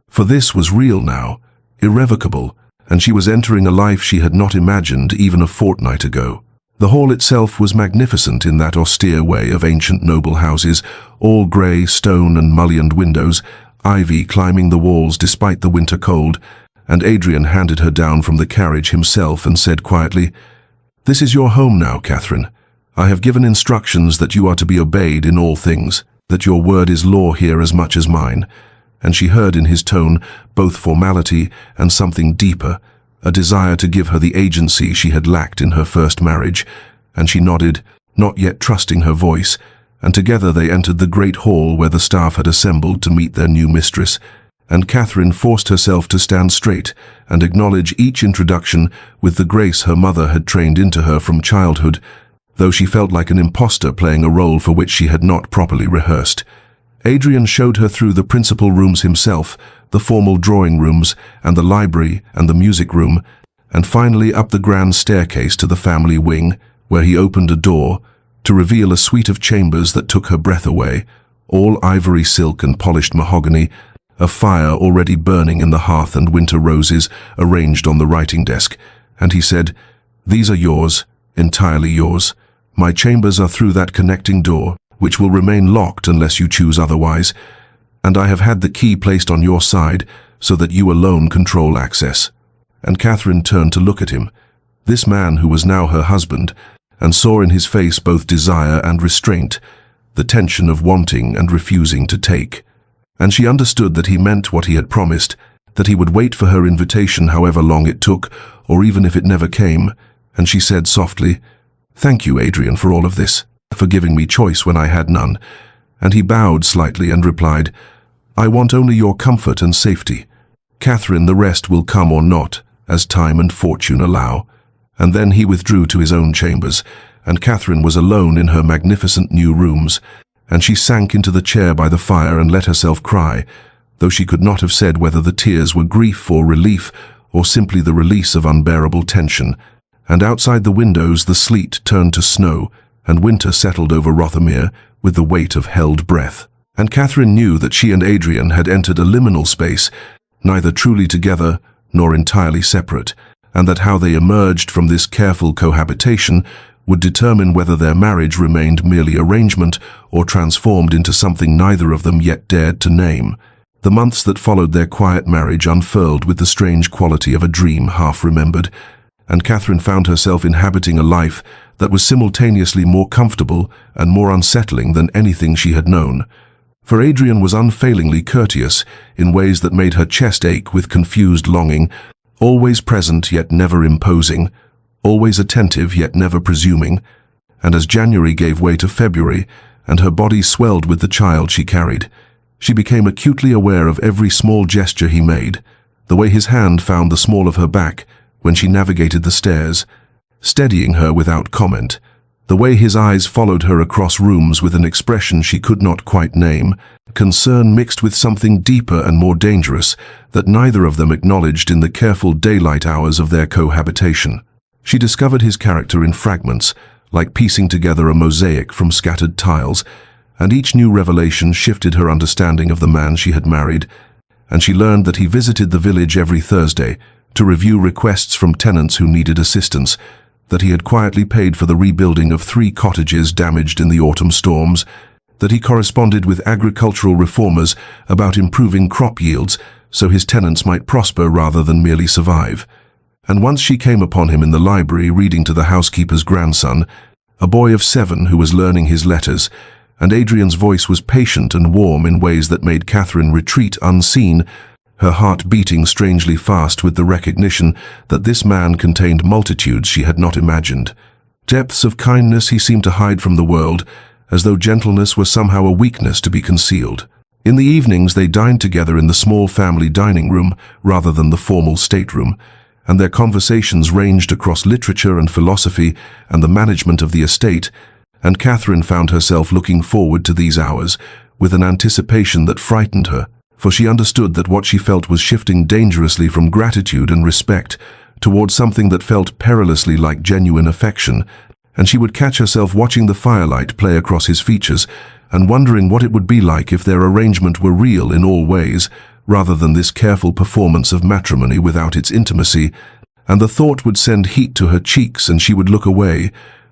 For this was real now, irrevocable, and she was entering a life she had not imagined even a fortnight ago. The hall itself was magnificent in that austere way of ancient noble houses, all grey stone and mullioned windows, ivy climbing the walls despite the winter cold, and Adrian handed her down from the carriage himself and said quietly, "This is your home now, Catherine. I have given instructions that you are to be obeyed in all things, that your word is law here as much as mine." And she heard in his tone both formality and something deeper, a desire to give her the agency she had lacked in her first marriage, and she nodded, not yet trusting her voice, and together they entered the great hall where the staff had assembled to meet their new mistress, and Catherine forced herself to stand straight and acknowledge each introduction with the grace her mother had trained into her from childhood, though she felt like an imposter playing a role for which she had not properly rehearsed. Adrian showed her through the principal rooms himself, the formal drawing rooms and the library and the music room, and finally up the grand staircase to the family wing, where he opened a door to reveal a suite of chambers that took her breath away, all ivory silk and polished mahogany, a fire already burning in the hearth and winter roses arranged on the writing desk, and he said, "These are yours, entirely yours. My chambers are through that connecting door, which will remain locked unless you choose otherwise, and I have had the key placed on your side so that you alone control access." And Catherine turned to look at him, this man who was now her husband, and saw in his face both desire and restraint, the tension of wanting and refusing to take. And she understood that he meant what he had promised, that he would wait for her invitation however long it took, or even if it never came, and she said softly, "Thank you, Adrian, for all of this, for giving me choice when I had none." And he bowed slightly and replied, "I want only your comfort and safety. Catherine, the rest will come or not, as time and fortune allow." And then he withdrew to his own chambers, and Catherine was alone in her magnificent new rooms, and she sank into the chair by the fire and let herself cry, though she could not have said whether the tears were grief or relief, or simply the release of unbearable tension. And outside the windows the sleet turned to snow, and winter settled over Rothermere with the weight of held breath. And Catherine knew that she and Adrian had entered a liminal space, neither truly together nor entirely separate, and that how they emerged from this careful cohabitation would determine whether their marriage remained merely arrangement or transformed into something neither of them yet dared to name. The months that followed their quiet marriage unfurled with the strange quality of a dream half-remembered, and Catherine found herself inhabiting a life that was simultaneously more comfortable and more unsettling than anything she had known. For Adrian was unfailingly courteous in ways that made her chest ache with confused longing, always present yet never imposing, always attentive yet never presuming, and as January gave way to February, and her body swelled with the child she carried, she became acutely aware of every small gesture he made, the way his hand found the small of her back when she navigated the stairs, steadying her without comment, The way his eyes followed her across rooms with an expression she could not quite name, concern mixed with something deeper and more dangerous that neither of them acknowledged in the careful daylight hours of their cohabitation. She discovered his character in fragments, like piecing together a mosaic from scattered tiles, and each new revelation shifted her understanding of the man she had married, and she learned that he visited the village every Thursday to review requests from tenants who needed assistance, that he had quietly paid for the rebuilding of 3 cottages damaged in the autumn storms, that he corresponded with agricultural reformers about improving crop yields so his tenants might prosper rather than merely survive. And once she came upon him in the library reading to the housekeeper's grandson, a boy of 7 who was learning his letters, and Adrian's voice was patient and warm in ways that made Catherine retreat unseen, her heart beating strangely fast with the recognition that this man contained multitudes she had not imagined. Depths of kindness he seemed to hide from the world, as though gentleness were somehow a weakness to be concealed. In the evenings they dined together in the small family dining room rather than the formal stateroom, and their conversations ranged across literature and philosophy and the management of the estate, and Catherine found herself looking forward to these hours with an anticipation that frightened her, for she understood that what she felt was shifting dangerously from gratitude and respect toward something that felt perilously like genuine affection, and she would catch herself watching the firelight play across his features and wondering what it would be like if their arrangement were real in all ways, rather than this careful performance of matrimony without its intimacy, and the thought would send heat to her cheeks and she would look away,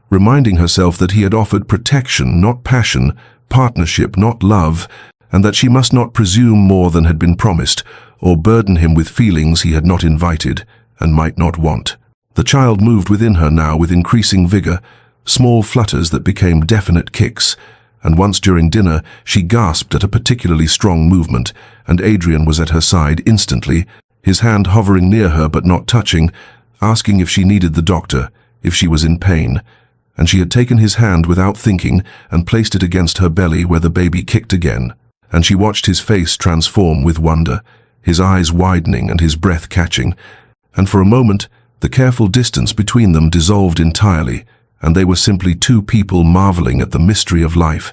reminding herself that he had offered protection, not passion, partnership, not love, and that she must not presume more than had been promised, or burden him with feelings he had not invited and might not want. The child moved within her now with increasing vigor, small flutters that became definite kicks, and once during dinner she gasped at a particularly strong movement, and Adrian was at her side instantly, his hand hovering near her but not touching, asking if she needed the doctor, if she was in pain, and she had taken his hand without thinking and placed it against her belly where the baby kicked again, and she watched his face transform with wonder, his eyes widening and his breath catching, and for a moment the careful distance between them dissolved entirely, and they were simply 2 people marveling at the mystery of life.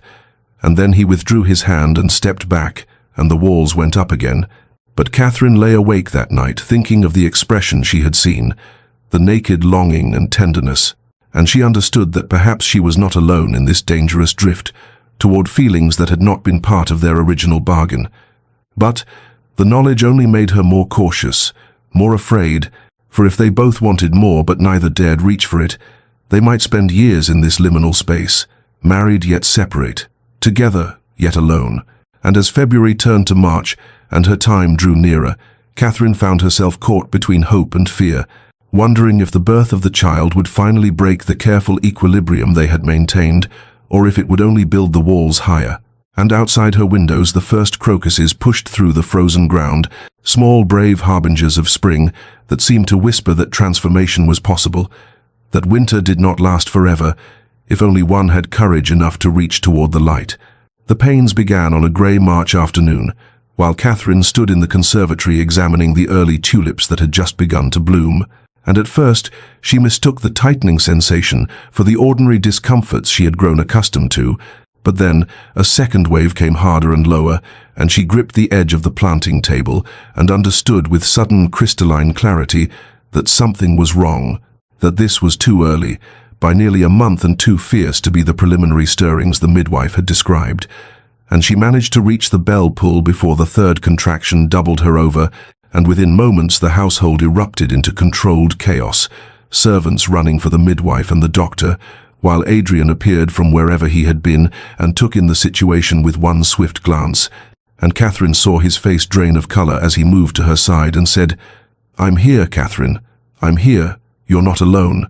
And then he withdrew his hand and stepped back, and the walls went up again. But Catherine lay awake that night thinking of the expression she had seen, the naked longing and tenderness, and she understood that perhaps she was not alone in this dangerous drift toward feelings that had not been part of their original bargain. But the knowledge only made her more cautious, more afraid, for if they both wanted more but neither dared reach for it, they might spend years in this liminal space, married yet separate, together yet alone. And as February turned to March and her time drew nearer, Catherine found herself caught between hope and fear, wondering if the birth of the child would finally break the careful equilibrium they had maintained, or if it would only build the walls higher. And outside her windows the first crocuses pushed through the frozen ground, small brave harbingers of spring that seemed to whisper that transformation was possible, that winter did not last forever, if only one had courage enough to reach toward the light. The pains began on a grey March afternoon, while Catherine stood in the conservatory examining the early tulips that had just begun to bloom, and at first she mistook the tightening sensation for the ordinary discomforts she had grown accustomed to, but then a second wave came harder and lower, and she gripped the edge of the planting table and understood with sudden crystalline clarity that something was wrong, that this was too early, by nearly a month and too fierce to be the preliminary stirrings the midwife had described, and she managed to reach the bell pull before the third contraction doubled her over, and within moments the household erupted into controlled chaos, servants running for the midwife and the doctor, while Adrian appeared from wherever he had been and took in the situation with one swift glance, and Catherine saw his face drain of color as he moved to her side and said, "I'm here, Catherine. I'm here. You're not alone."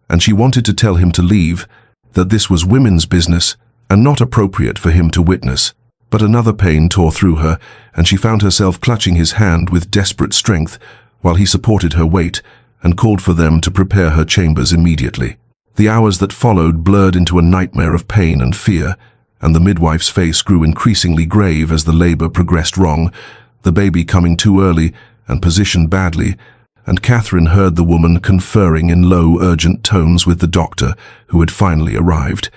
And she wanted to tell him to leave, that this was women's business and not appropriate for him to witness. But another pain tore through her, and she found herself clutching his hand with desperate strength while he supported her weight and called for them to prepare her chambers immediately. The hours that followed blurred into a nightmare of pain and fear, and the midwife's face grew increasingly grave as the labor progressed wrong, the baby coming too early and positioned badly, and Catherine heard the woman conferring in low, urgent tones with the doctor who had finally arrived,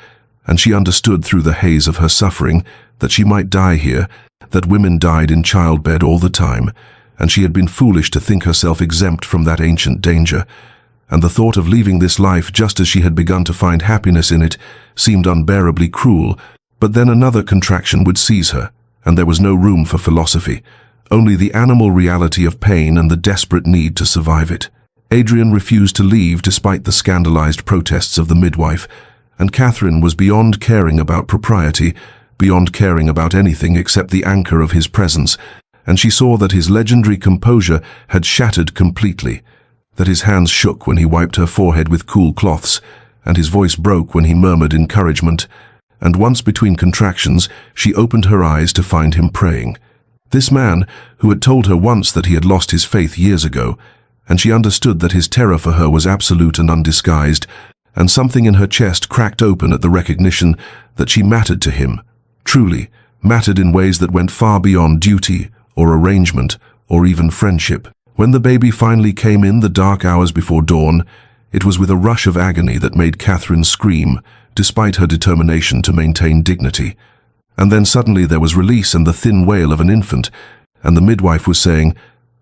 and she understood through the haze of her suffering that she might die here, that women died in childbed all the time, and she had been foolish to think herself exempt from that ancient danger, and the thought of leaving this life just as she had begun to find happiness in it seemed unbearably cruel. But then another contraction would seize her, and there was no room for philosophy, only the animal reality of pain and the desperate need to survive it. Adrian refused to leave despite the scandalized protests of the midwife, and Catherine was beyond caring about propriety, beyond caring about anything except the anchor of his presence, and she saw that his legendary composure had shattered completely, that his hands shook when he wiped her forehead with cool cloths, and his voice broke when he murmured encouragement, and once between contractions she opened her eyes to find him praying. This man, who had told her once that he had lost his faith years ago, and she understood that his terror for her was absolute and undisguised, and something in her chest cracked open at the recognition that she mattered to him, truly mattered in ways that went far beyond duty or arrangement or even friendship. When the baby finally came in the dark hours before dawn, it was with a rush of agony that made Catherine scream, despite her determination to maintain dignity. And then suddenly there was release and the thin wail of an infant, and the midwife was saying,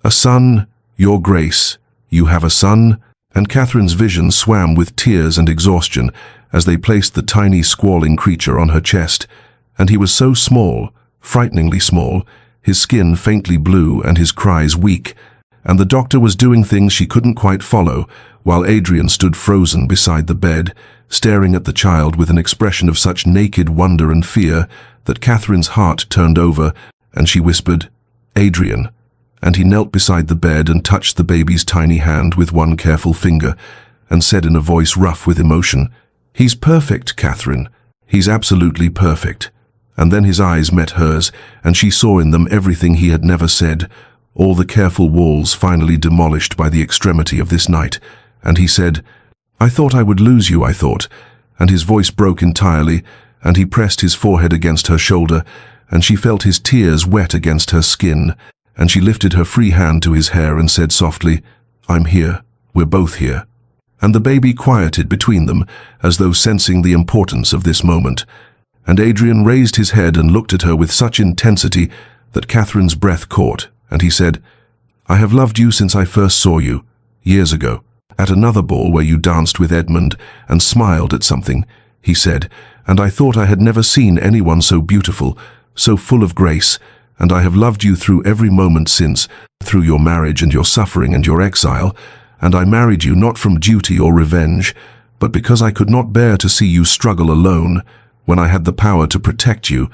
"A son, your grace, you have a son," and Catherine's vision swam with tears and exhaustion as they placed the tiny squalling creature on her chest. And he was so small, frighteningly small, his skin faintly blue and his cries weak, and the doctor was doing things she couldn't quite follow, while Adrian stood frozen beside the bed, staring at the child with an expression of such naked wonder and fear that Catherine's heart turned over, and she whispered, "Adrian," and he knelt beside the bed and touched the baby's tiny hand with one careful finger, and said in a voice rough with emotion, "He's perfect, Catherine. He's absolutely perfect." And then his eyes met hers, and she saw in them everything he had never said, all the careful walls finally demolished by the extremity of this night, and he said, "I thought I would lose you, I thought," and his voice broke entirely, and he pressed his forehead against her shoulder, and she felt his tears wet against her skin, and she lifted her free hand to his hair and said softly, "I'm here, we're both here." And the baby quieted between them, as though sensing the importance of this moment, and Adrian raised his head and looked at her with such intensity that Catherine's breath caught, and he said, "I have loved you since I first saw you, years ago, at another ball where you danced with Edmund and smiled at something," he said, "and I thought I had never seen anyone so beautiful, so full of grace, and I have loved you through every moment since, through your marriage and your suffering and your exile, and I married you not from duty or revenge, but because I could not bear to see you struggle alone, when I had the power to protect you,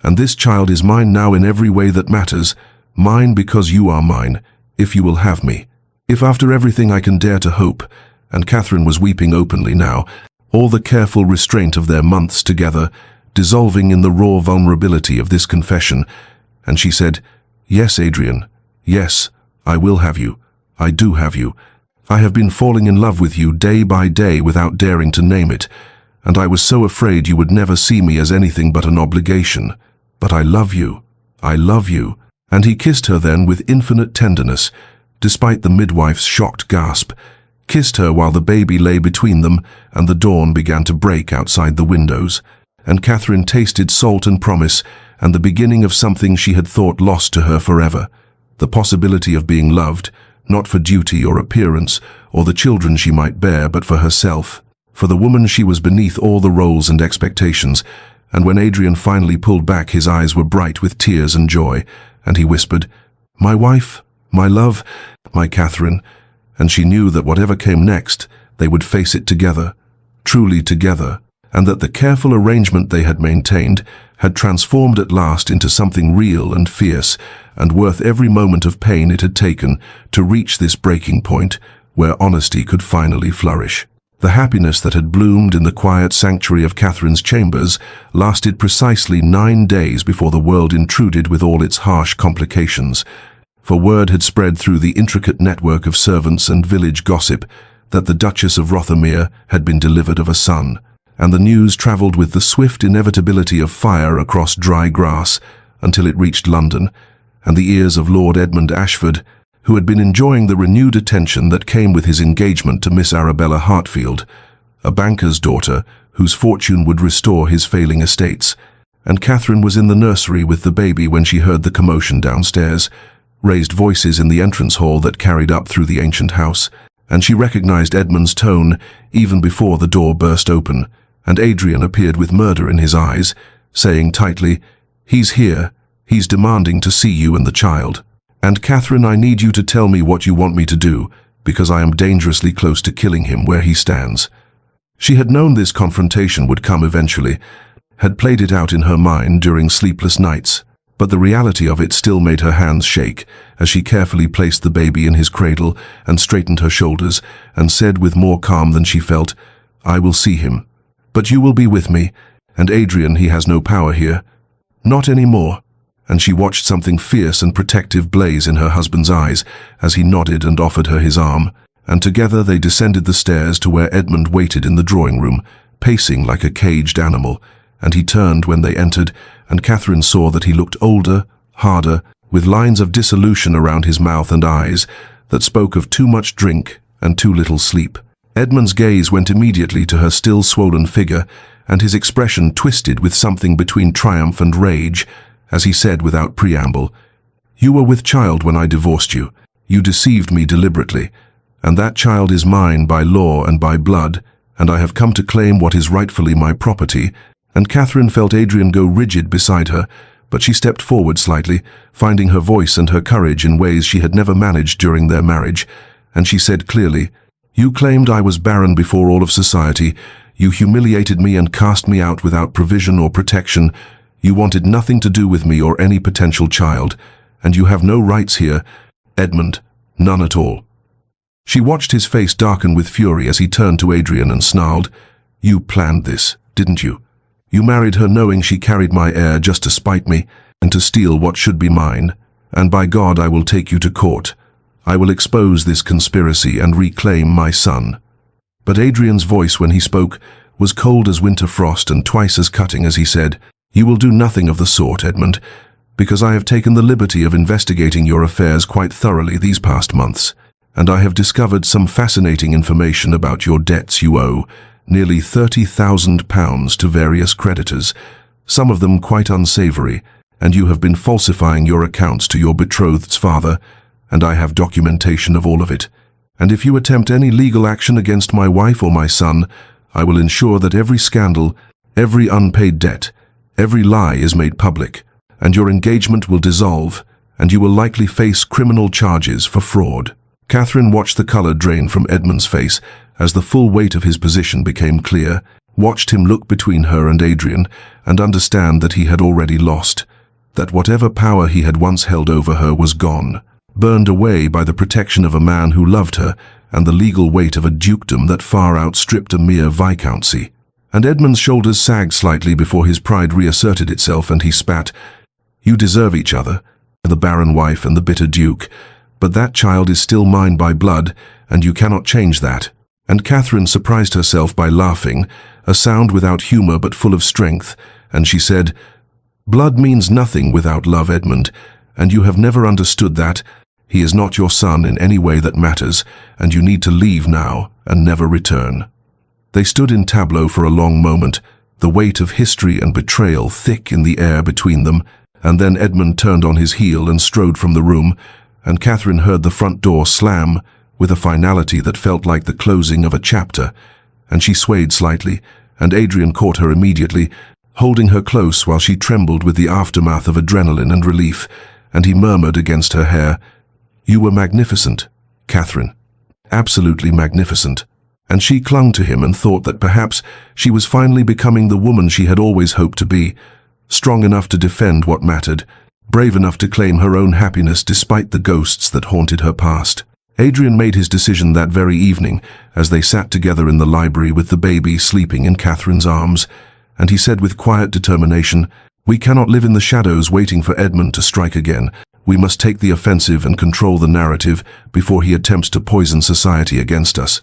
and this child is mine now in every way that matters, mine because you are mine, if you will have me. If after everything I can dare to hope," and Catherine was weeping openly now, all the careful restraint of their months together, dissolving in the raw vulnerability of this confession, and she said, "Yes, Adrian, yes, I will have you, I do have you. I have been falling in love with you day by day without daring to name it, and I was so afraid you would never see me as anything but an obligation. But I love you, I love you." And he kissed her then with infinite tenderness, despite the midwife's shocked gasp, kissed her while the baby lay between them and the dawn began to break outside the windows, and Catherine tasted salt and promise and the beginning of something she had thought lost to her forever, the possibility of being loved, not for duty or appearance or the children she might bear, but for herself, for the woman she was beneath all the roles and expectations. And when Adrian finally pulled back, his eyes were bright with tears and joy, and he whispered, "My wife, my love, my Catherine," and she knew that whatever came next, they would face it together, truly together, and that the careful arrangement they had maintained had transformed at last into something real and fierce, and worth every moment of pain it had taken to reach this breaking point where honesty could finally flourish. The happiness that had bloomed in the quiet sanctuary of Catherine's chambers lasted precisely 9 days before the world intruded with all its harsh complications, for word had spread through the intricate network of servants and village gossip that the Duchess of Rothermere had been delivered of a son, and the news travelled with the swift inevitability of fire across dry grass until it reached London, and the ears of Lord Edmund Ashford, who had been enjoying the renewed attention that came with his engagement to Miss Arabella Hartfield, a banker's daughter whose fortune would restore his failing estates. And Catherine was in the nursery with the baby when she heard the commotion downstairs, raised voices in the entrance hall that carried up through the ancient house, and she recognized Edmund's tone even before the door burst open, and Adrian appeared with murder in his eyes, saying tightly, "He's here. He's demanding to see you and the child. And Catherine, I need you to tell me what you want me to do, because I am dangerously close to killing him where he stands." She had known this confrontation would come eventually, had played it out in her mind during sleepless nights, but the reality of it still made her hands shake as she carefully placed the baby in his cradle and straightened her shoulders and said with more calm than she felt, "I will see him. But you will be with me, and Adrian, he has no power here. Not anymore." And she watched something fierce and protective blaze in her husband's eyes as he nodded and offered her his arm, and together they descended the stairs to where Edmund waited in the drawing room, pacing like a caged animal, and he turned when they entered, and Catherine saw that he looked older, harder, with lines of dissolution around his mouth and eyes that spoke of too much drink and too little sleep. Edmund's gaze went immediately to her still swollen figure, and his expression twisted with something between triumph and rage, as he said without preamble, "You were with child when I divorced you. You deceived me deliberately, and that child is mine by law and by blood, and I have come to claim what is rightfully my property." And Catherine felt Adrian go rigid beside her, but she stepped forward slightly, finding her voice and her courage in ways she had never managed during their marriage, and she said clearly, "You claimed I was barren before all of society. You humiliated me and cast me out without provision or protection. You wanted nothing to do with me or any potential child, and you have no rights here, Edmund, none at all." She watched his face darken with fury as he turned to Adrian and snarled, "You planned this, didn't you? You married her knowing she carried my heir just to spite me and to steal what should be mine, and by God I will take you to court. I will expose this conspiracy and reclaim my son." But Adrian's voice when he spoke was cold as winter frost and twice as cutting as he said, "You will do nothing of the sort, Edmund, because I have taken the liberty of investigating your affairs quite thoroughly these past months, and I have discovered some fascinating information about your debts you owe, nearly £30,000 to various creditors, some of them quite unsavory, and you have been falsifying your accounts to your betrothed's father, and I have documentation of all of it. And if you attempt any legal action against my wife or my son, I will ensure that every scandal, every unpaid debt, every lie is made public, and your engagement will dissolve, and you will likely face criminal charges for fraud." Catherine watched the color drain from Edmund's face as the full weight of his position became clear, watched him look between her and Adrian, and understand that he had already lost, that whatever power he had once held over her was gone, burned away by the protection of a man who loved her and the legal weight of a dukedom that far outstripped a mere viscountcy. And Edmund's shoulders sagged slightly before his pride reasserted itself, and he spat, "You deserve each other, the barren wife and the bitter duke, but that child is still mine by blood, and you cannot change that." And Catherine surprised herself by laughing, a sound without humor but full of strength, and she said, "Blood means nothing without love, Edmund, and you have never understood that. He is not your son in any way that matters, and you need to leave now and never return." They stood in tableau for a long moment, the weight of history and betrayal thick in the air between them, and then Edmund turned on his heel and strode from the room, and Catherine heard the front door slam with a finality that felt like the closing of a chapter, and she swayed slightly, and Adrian caught her immediately, holding her close while she trembled with the aftermath of adrenaline and relief, and he murmured against her hair, "You were magnificent, Catherine, absolutely magnificent." And she clung to him and thought that perhaps she was finally becoming the woman she had always hoped to be, strong enough to defend what mattered, brave enough to claim her own happiness despite the ghosts that haunted her past. Adrian made his decision that very evening as they sat together in the library with the baby sleeping in Catherine's arms, and he said with quiet determination, "We cannot live in the shadows waiting for Edmund to strike again. We must take the offensive and control the narrative before he attempts to poison society against us."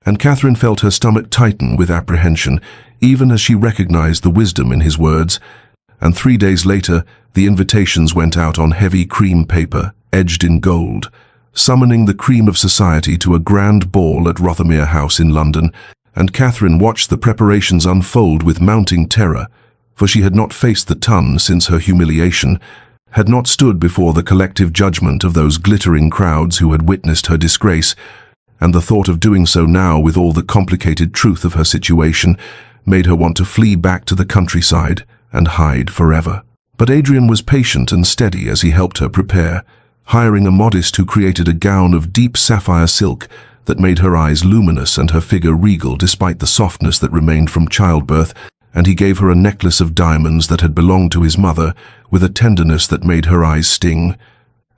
And Catherine felt her stomach tighten with apprehension, even as she recognized the wisdom in his words. And 3 days later, the invitations went out on heavy cream paper, edged in gold, summoning the cream of society to a grand ball at Rothermere House in London, and Catherine watched the preparations unfold with mounting terror, for she had not faced the ton since her humiliation, had not stood before the collective judgment of those glittering crowds who had witnessed her disgrace, and the thought of doing so now with all the complicated truth of her situation made her want to flee back to the countryside and hide forever. But Adrian was patient and steady as he helped her prepare, hiring a modist who created a gown of deep sapphire silk that made her eyes luminous and her figure regal despite the softness that remained from childbirth, and he gave her a necklace of diamonds that had belonged to his mother with a tenderness that made her eyes sting.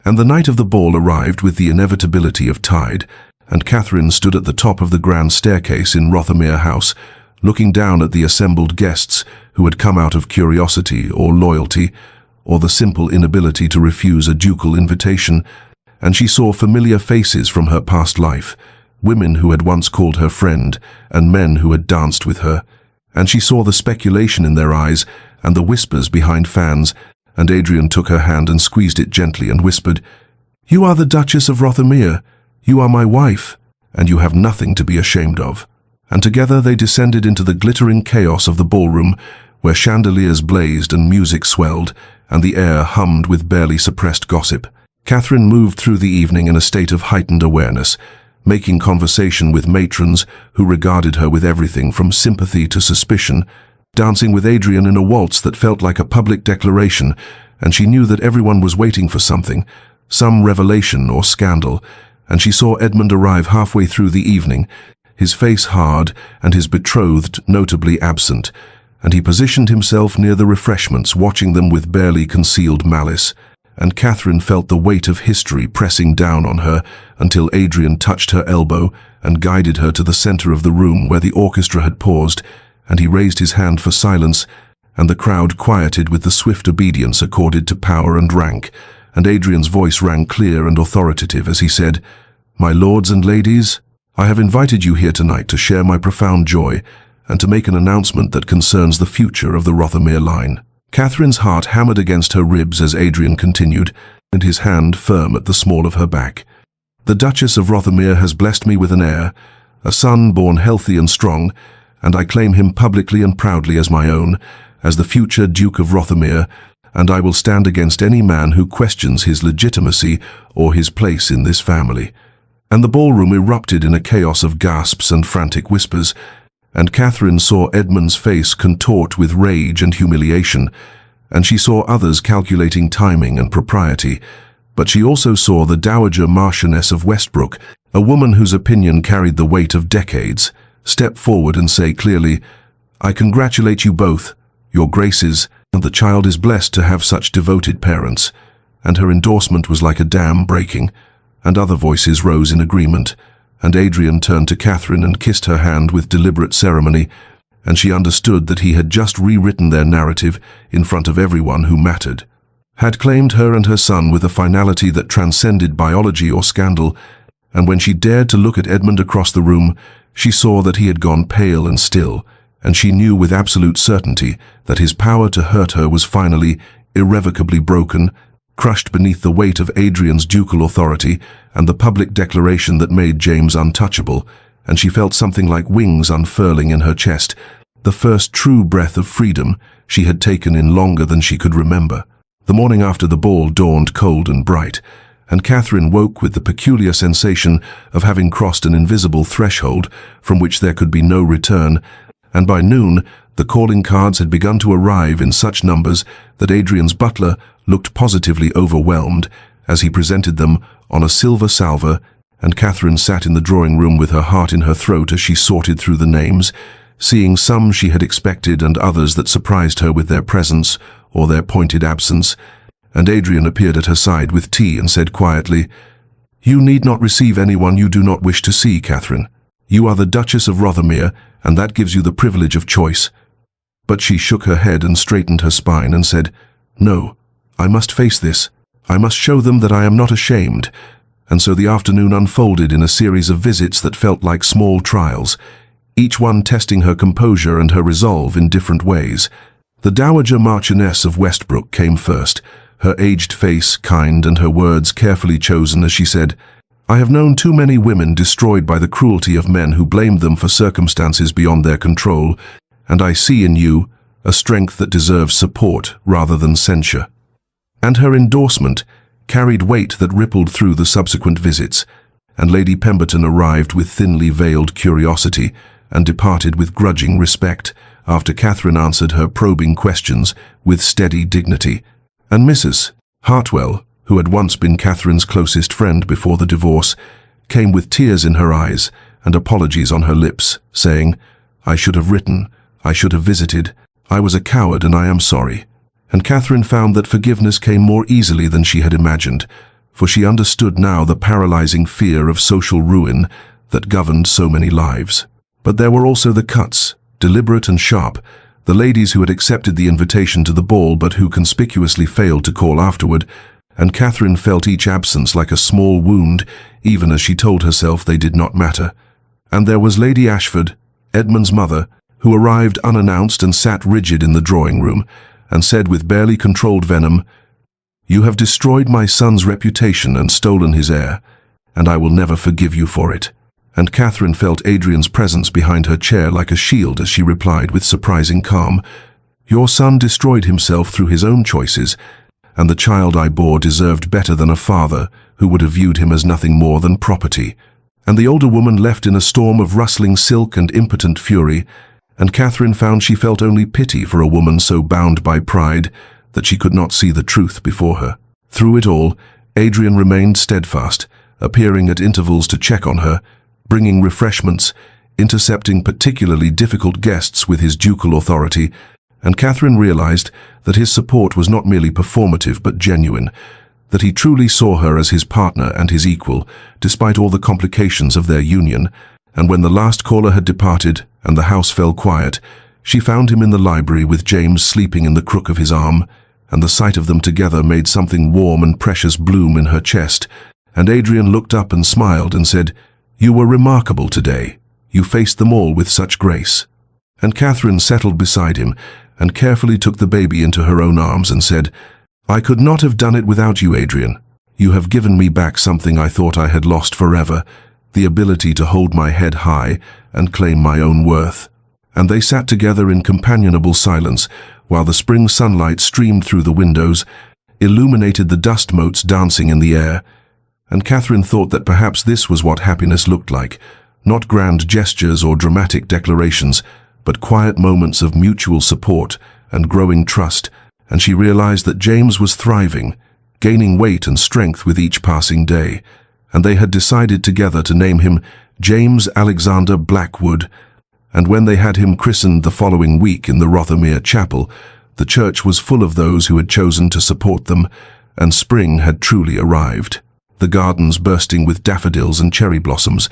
And the night of the ball arrived with the inevitability of tide, and Catherine stood at the top of the grand staircase in Rothermere House, looking down at the assembled guests who had come out of curiosity or loyalty, or the simple inability to refuse a ducal invitation, and she saw familiar faces from her past life, women who had once called her friend, and men who had danced with her, and she saw the speculation in their eyes and the whispers behind fans, and Adrian took her hand and squeezed it gently and whispered, "You are the Duchess of Rothermere. You are my wife, and you have nothing to be ashamed of." And together they descended into the glittering chaos of the ballroom, where chandeliers blazed and music swelled, and the air hummed with barely suppressed gossip. Catherine moved through the evening in a state of heightened awareness, making conversation with matrons who regarded her with everything from sympathy to suspicion, dancing with Adrian in a waltz that felt like a public declaration, and she knew that everyone was waiting for something, some revelation or scandal, and she saw Edmund arrive halfway through the evening, his face hard and his betrothed notably absent, and he positioned himself near the refreshments, watching them with barely concealed malice. And Catherine felt the weight of history pressing down on her until Adrian touched her elbow and guided her to the center of the room where the orchestra had paused, and he raised his hand for silence, and the crowd quieted with the swift obedience accorded to power and rank, and Adrian's voice rang clear and authoritative as he said, "My lords and ladies, I have invited you here tonight to share my profound joy and to make an announcement that concerns the future of the Rothermere line." Catherine's heart hammered against her ribs as Adrian continued, and his hand firm at the small of her back. "The Duchess of Rothermere has blessed me with an heir, a son born healthy and strong, and I claim him publicly and proudly as my own, as the future Duke of Rothermere, and I will stand against any man who questions his legitimacy or his place in this family." And the ballroom erupted in a chaos of gasps and frantic whispers, and Catherine saw Edmund's face contort with rage and humiliation, and she saw others calculating timing and propriety, but she also saw the Dowager Marchioness of Westbrook, a woman whose opinion carried the weight of decades, step forward and say clearly, "I congratulate you both, your graces, and the child is blessed to have such devoted parents," and her endorsement was like a dam breaking, and other voices rose in agreement, and Adrian turned to Catherine and kissed her hand with deliberate ceremony, and she understood that he had just rewritten their narrative in front of everyone who mattered, had claimed her and her son with a finality that transcended biology or scandal, and when she dared to look at Edmund across the room, she saw that he had gone pale and still, and she knew with absolute certainty that his power to hurt her was finally, irrevocably broken, crushed beneath the weight of Adrian's ducal authority and the public declaration that made James untouchable, and she felt something like wings unfurling in her chest, the first true breath of freedom she had taken in longer than she could remember. The morning after the ball dawned cold and bright, and Catherine woke with the peculiar sensation of having crossed an invisible threshold from which there could be no return, and by noon the calling cards had begun to arrive in such numbers that Adrian's butler looked positively overwhelmed as he presented them on a silver salver, and Catherine sat in the drawing room with her heart in her throat as she sorted through the names, seeing some she had expected and others that surprised her with their presence or their pointed absence, and Adrian appeared at her side with tea and said quietly, "You need not receive anyone you do not wish to see, Catherine. You are the Duchess of Rothermere, and that gives you the privilege of choice." But she shook her head and straightened her spine and said, "No, I must face this. I must show them that I am not ashamed." And so the afternoon unfolded in a series of visits that felt like small trials, each one testing her composure and her resolve in different ways. The Dowager Marchioness of Westbrook came first, her aged face kind and her words carefully chosen as she said, I have known too many women destroyed by the cruelty of men who blamed them for circumstances beyond their control, and I see in you a strength that deserves support rather than censure." And her endorsement carried weight that rippled through the subsequent visits, and Lady Pemberton arrived with thinly veiled curiosity and departed with grudging respect after Catherine answered her probing questions with steady dignity. And Mrs. Hartwell, who had once been Catherine's closest friend before the divorce, came with tears in her eyes and apologies on her lips, saying, "I should have written, I should have visited, I was a coward and I am sorry." And Catherine found that forgiveness came more easily than she had imagined, for she understood now the paralyzing fear of social ruin that governed so many lives. But there were also the cuts, deliberate and sharp, the ladies who had accepted the invitation to the ball but who conspicuously failed to call afterward, and Catherine felt each absence like a small wound, even as she told herself they did not matter. And there was Lady Ashford, Edmund's mother, who arrived unannounced and sat rigid in the drawing room, and said with barely controlled venom, "You have destroyed my son's reputation and stolen his heir, and I will never forgive you for it." And Catherine felt Adrian's presence behind her chair like a shield as she replied with surprising calm, "Your son destroyed himself through his own choices, and the child I bore deserved better than a father who would have viewed him as nothing more than property." And the older woman left in a storm of rustling silk and impotent fury, and Catherine found she felt only pity for a woman so bound by pride that she could not see the truth before her. Through it all, Adrian remained steadfast, appearing at intervals to check on her, bringing refreshments, intercepting particularly difficult guests with his ducal authority, and Catherine realized that his support was not merely performative but genuine, that he truly saw her as his partner and his equal, despite all the complications of their union. And when the last caller had departed and the house fell quiet, she found him in the library with James sleeping in the crook of his arm, and the sight of them together made something warm and precious bloom in her chest, and Adrian looked up and smiled and said, "You were remarkable today. You faced them all with such grace." And Catherine settled beside him and carefully took the baby into her own arms and said, "I could not have done it without you, Adrian. You have given me back something I thought I had lost forever, the ability to hold my head high and claim my own worth." And they sat together in companionable silence while the spring sunlight streamed through the windows, illuminated the dust motes dancing in the air. And Catherine thought that perhaps this was what happiness looked like, not grand gestures or dramatic declarations, but quiet moments of mutual support and growing trust, and she realized that James was thriving, gaining weight and strength with each passing day, and they had decided together to name him James Alexander Blackwood. And when they had him christened the following week in the Rothermere Chapel, the church was full of those who had chosen to support them, and spring had truly arrived, the gardens bursting with daffodils and cherry blossoms,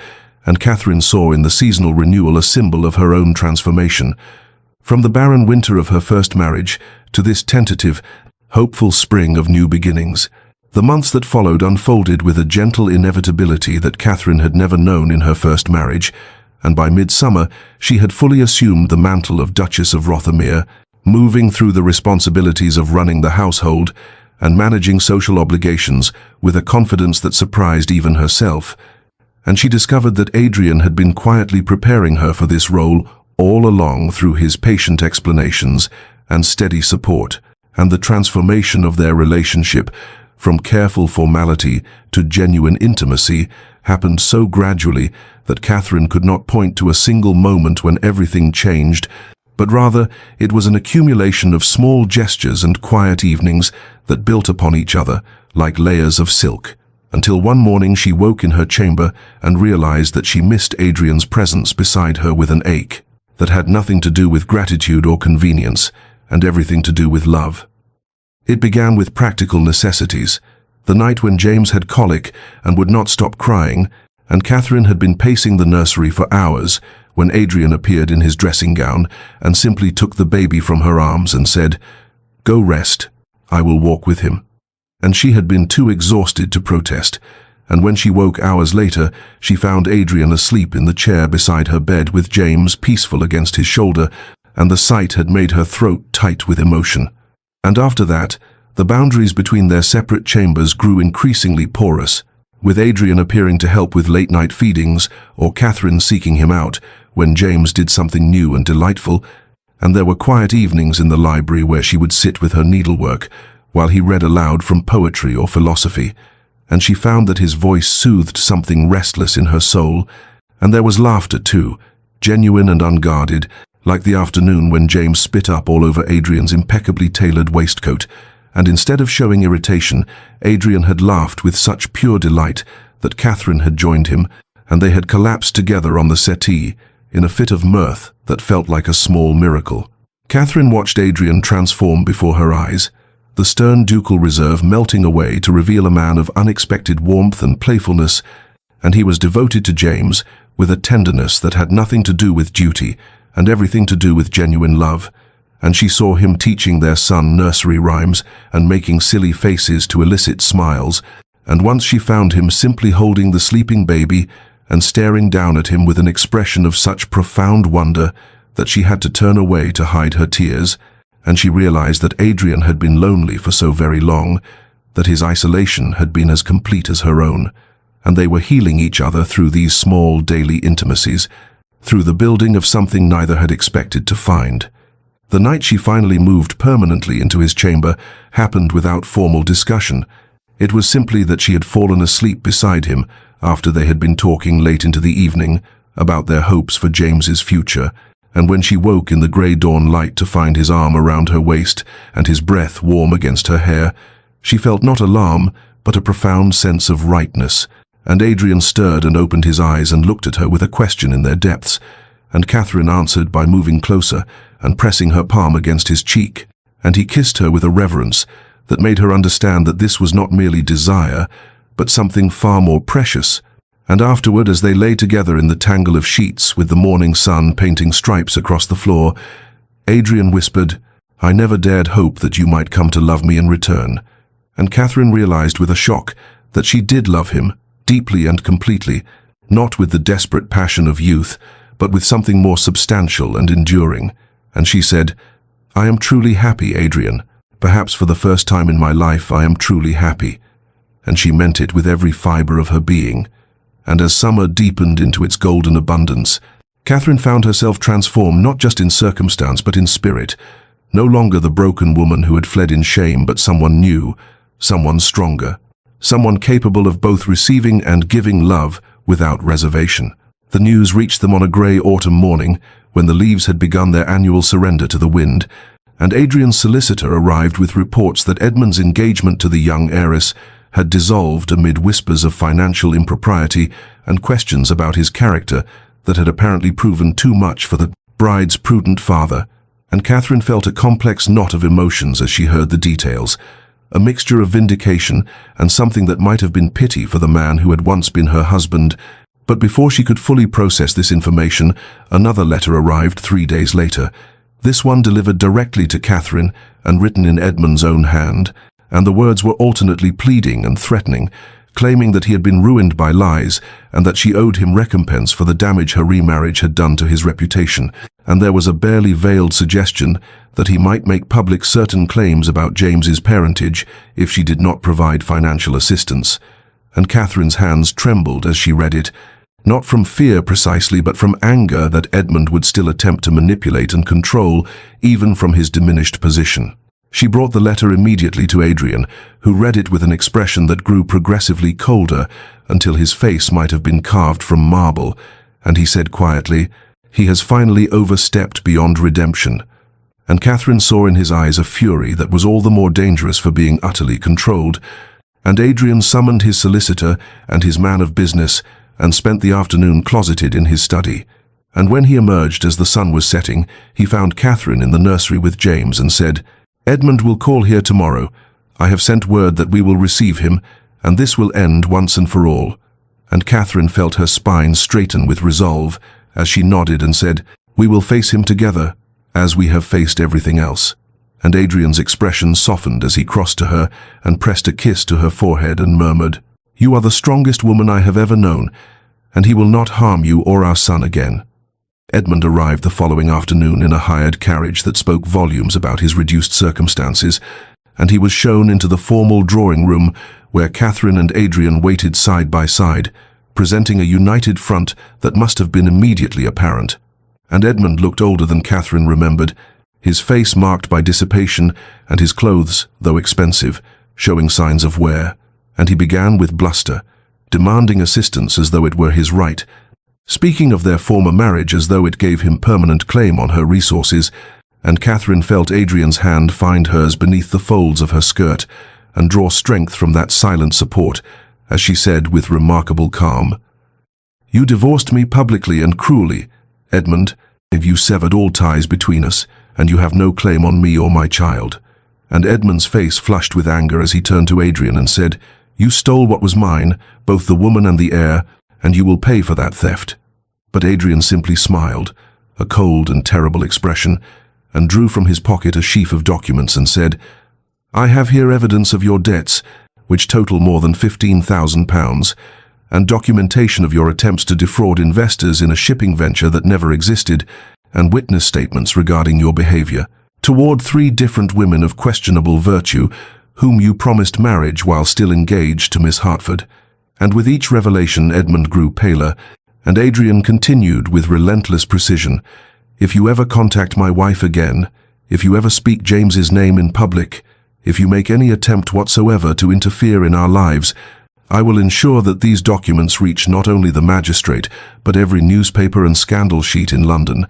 and Catherine saw in the seasonal renewal a symbol of her own transformation. From the barren winter of her first marriage to this tentative, hopeful spring of new beginnings, the months that followed unfolded with a gentle inevitability that Catherine had never known in her first marriage, and by midsummer she had fully assumed the mantle of Duchess of Rothermere, moving through the responsibilities of running the household and managing social obligations with a confidence that surprised even herself. And she discovered that Adrian had been quietly preparing her for this role all along through his patient explanations and steady support, and the transformation of their relationship from careful formality to genuine intimacy happened so gradually that Catherine could not point to a single moment when everything changed, but rather it was an accumulation of small gestures and quiet evenings that built upon each other like layers of silk, until one morning she woke in her chamber and realized that she missed Adrian's presence beside her with an ache that had nothing to do with gratitude or convenience, and everything to do with love. It began with practical necessities, the night when James had colic and would not stop crying, and Catherine had been pacing the nursery for hours when Adrian appeared in his dressing gown and simply took the baby from her arms and said, "Go rest, I will walk with him." And she had been too exhausted to protest, and when she woke hours later, she found Adrian asleep in the chair beside her bed with James peaceful against his shoulder, and the sight had made her throat tight with emotion. And after that, the boundaries between their separate chambers grew increasingly porous, with Adrian appearing to help with late-night feedings or Catherine seeking him out when James did something new and delightful, and there were quiet evenings in the library where she would sit with her needlework while he read aloud from poetry or philosophy, and she found that his voice soothed something restless in her soul. And there was laughter too, genuine and unguarded, like the afternoon when James spit up all over Adrian's impeccably tailored waistcoat, and instead of showing irritation, Adrian had laughed with such pure delight that Catherine had joined him, and they had collapsed together on the settee in a fit of mirth that felt like a small miracle. Catherine watched Adrian transform before her eyes, the stern ducal reserve melting away to reveal a man of unexpected warmth and playfulness, and he was devoted to James with a tenderness that had nothing to do with duty and everything to do with genuine love, and she saw him teaching their son nursery rhymes and making silly faces to elicit smiles, and once she found him simply holding the sleeping baby and staring down at him with an expression of such profound wonder that she had to turn away to hide her tears, and she realized that Adrian had been lonely for so very long, that his isolation had been as complete as her own, and they were healing each other through these small daily intimacies, through the building of something neither had expected to find. The night she finally moved permanently into his chamber happened without formal discussion. It was simply that she had fallen asleep beside him after they had been talking late into the evening about their hopes for James's future, and when she woke in the grey dawn light to find his arm around her waist and his breath warm against her hair, she felt not alarm, but a profound sense of rightness, and Adrian stirred and opened his eyes and looked at her with a question in their depths, and Catherine answered by moving closer and pressing her palm against his cheek, and he kissed her with a reverence that made her understand that this was not merely desire, but something far more precious. And afterward, as they lay together in the tangle of sheets with the morning sun painting stripes across the floor, Adrian whispered, "I never dared hope that you might come to love me in return." And Catherine realized with a shock that she did love him, deeply and completely, not with the desperate passion of youth, but with something more substantial and enduring. And she said, "I am truly happy, Adrian. Perhaps for the first time in my life I am truly happy." And she meant it with every fiber of her being. And as summer deepened into its golden abundance, Catherine found herself transformed not just in circumstance but in spirit, no longer the broken woman who had fled in shame, but someone new, someone stronger, someone capable of both receiving and giving love without reservation. The news reached them on a grey autumn morning when the leaves had begun their annual surrender to the wind, and Adrian's solicitor arrived with reports that Edmund's engagement to the young heiress had dissolved amid whispers of financial impropriety and questions about his character that had apparently proven too much for the bride's prudent father. And Catherine felt a complex knot of emotions as she heard the details, a mixture of vindication and something that might have been pity for the man who had once been her husband. But before she could fully process this information, another letter arrived 3 days later, this one delivered directly to Catherine and written in Edmund's own hand, and the words were alternately pleading and threatening, claiming that he had been ruined by lies and that she owed him recompense for the damage her remarriage had done to his reputation, and there was a barely veiled suggestion that he might make public certain claims about James's parentage if she did not provide financial assistance. And Catherine's hands trembled as she read it, not from fear precisely, but from anger that Edmund would still attempt to manipulate and control, even from his diminished position. She brought the letter immediately to Adrian, who read it with an expression that grew progressively colder until his face might have been carved from marble, and he said quietly, "He has finally overstepped beyond redemption." And Catherine saw in his eyes a fury that was all the more dangerous for being utterly controlled, and Adrian summoned his solicitor and his man of business and spent the afternoon closeted in his study. And when he emerged as the sun was setting, he found Catherine in the nursery with James and said, "Edmund will call here tomorrow. I have sent word that we will receive him, and this will end once and for all." And Catherine felt her spine straighten with resolve as she nodded and said, "We will face him together, as we have faced everything else." And Adrian's expression softened as he crossed to her and pressed a kiss to her forehead and murmured, "You are the strongest woman I have ever known, and he will not harm you or our son again." Edmund arrived the following afternoon in a hired carriage that spoke volumes about his reduced circumstances, and he was shown into the formal drawing room where Catherine and Adrian waited side by side, presenting a united front that must have been immediately apparent. And Edmund looked older than Catherine remembered, his face marked by dissipation and his clothes, though expensive, showing signs of wear. And he began with bluster, demanding assistance as though it were his right, speaking of their former marriage as though it gave him permanent claim on her resources, and Catherine felt Adrian's hand find hers beneath the folds of her skirt and draw strength from that silent support, as she said with remarkable calm, "You divorced me publicly and cruelly, Edmund. You severed all ties between us, and you have no claim on me or my child." And Edmund's face flushed with anger as he turned to Adrian and said, "You stole what was mine, both the woman and the heir, and you will pay for that theft." But Adrian simply smiled, a cold and terrible expression, and drew from his pocket a sheaf of documents and said, "I have here evidence of your debts, which total more than £15,000, and documentation of your attempts to defraud investors in a shipping venture that never existed, and witness statements regarding your behavior toward 3 different women of questionable virtue whom you promised marriage while still engaged to Miss Hartford." And with each revelation Edmund grew paler, and Adrian continued with relentless precision, "If you ever contact my wife again, if you ever speak James's name in public, if you make any attempt whatsoever to interfere in our lives, I will ensure that these documents reach not only the magistrate, but every newspaper and scandal sheet in London,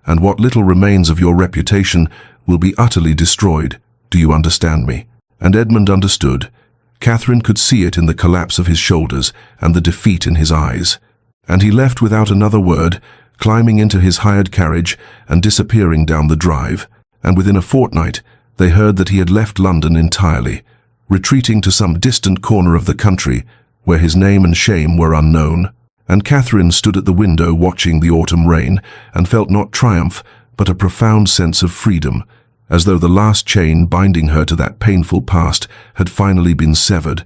and what little remains of your reputation will be utterly destroyed. Do you understand me?" And Edmund understood. Catherine could see it in the collapse of his shoulders and the defeat in his eyes. And he left without another word, climbing into his hired carriage and disappearing down the drive. And within a fortnight, they heard that he had left London entirely, retreating to some distant corner of the country where his name and shame were unknown. And Catherine stood at the window watching the autumn rain and felt not triumph, but a profound sense of freedom, as though the last chain binding her to that painful past had finally been severed.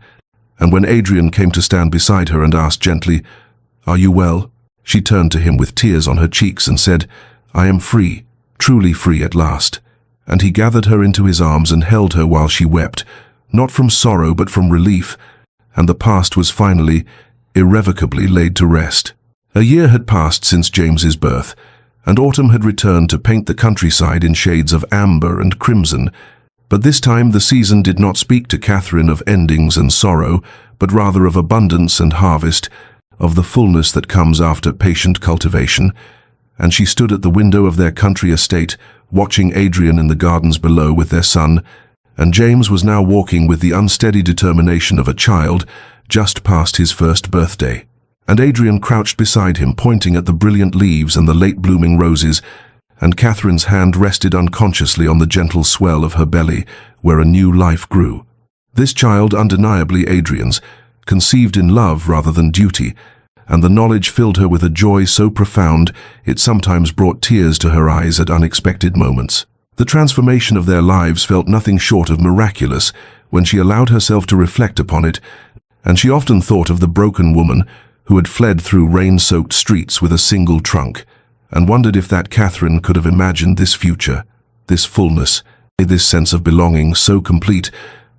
And when Adrian came to stand beside her and asked gently, "Are you well?" she turned to him with tears on her cheeks and said, "I am free, truly free at last." And he gathered her into his arms and held her while she wept, not from sorrow but from relief, and the past was finally, irrevocably laid to rest. A year had passed since James's birth, and autumn had returned to paint the countryside in shades of amber and crimson. But this time the season did not speak to Catherine of endings and sorrow, but rather of abundance and harvest, of the fullness that comes after patient cultivation. And she stood at the window of their country estate, watching Adrian in the gardens below with their son, and James was now walking with the unsteady determination of a child just past his first birthday. And Adrian crouched beside him, pointing at the brilliant leaves and the late-blooming roses, and Catherine's hand rested unconsciously on the gentle swell of her belly, where a new life grew. This child, undeniably Adrian's, conceived in love rather than duty, and the knowledge filled her with a joy so profound it sometimes brought tears to her eyes at unexpected moments. The transformation of their lives felt nothing short of miraculous when she allowed herself to reflect upon it, and she often thought of the broken woman who had fled through rain-soaked streets with a single trunk, and wondered if that Catherine could have imagined this future, this fullness, this sense of belonging so complete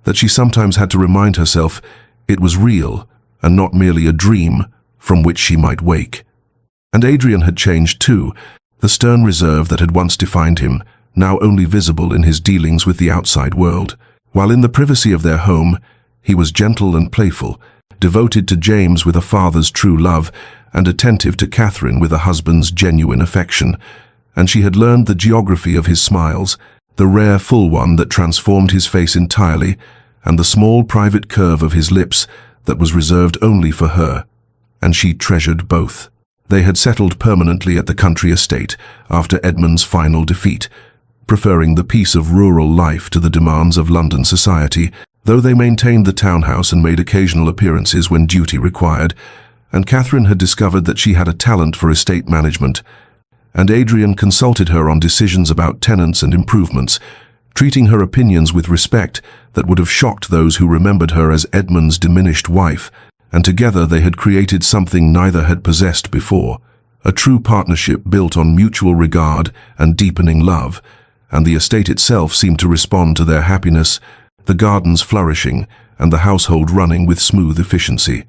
that she sometimes had to remind herself it was real and not merely a dream from which she might wake. And Adrian had changed too, the stern reserve that had once defined him, now only visible in his dealings with the outside world. While in the privacy of their home, he was gentle and playful, devoted to James with a father's true love, and attentive to Catherine with a husband's genuine affection. And she had learned the geography of his smiles, the rare full one that transformed his face entirely, and the small private curve of his lips that was reserved only for her. And she treasured both. They had settled permanently at the country estate after Edmund's final defeat, preferring the peace of rural life to the demands of London society, though they maintained the townhouse and made occasional appearances when duty required. And Catherine had discovered that she had a talent for estate management, and Adrian consulted her on decisions about tenants and improvements, treating her opinions with respect that would have shocked those who remembered her as Edmund's diminished wife, and together they had created something neither had possessed before, a true partnership built on mutual regard and deepening love, and the estate itself seemed to respond to their happiness, the gardens flourishing, and the household running with smooth efficiency.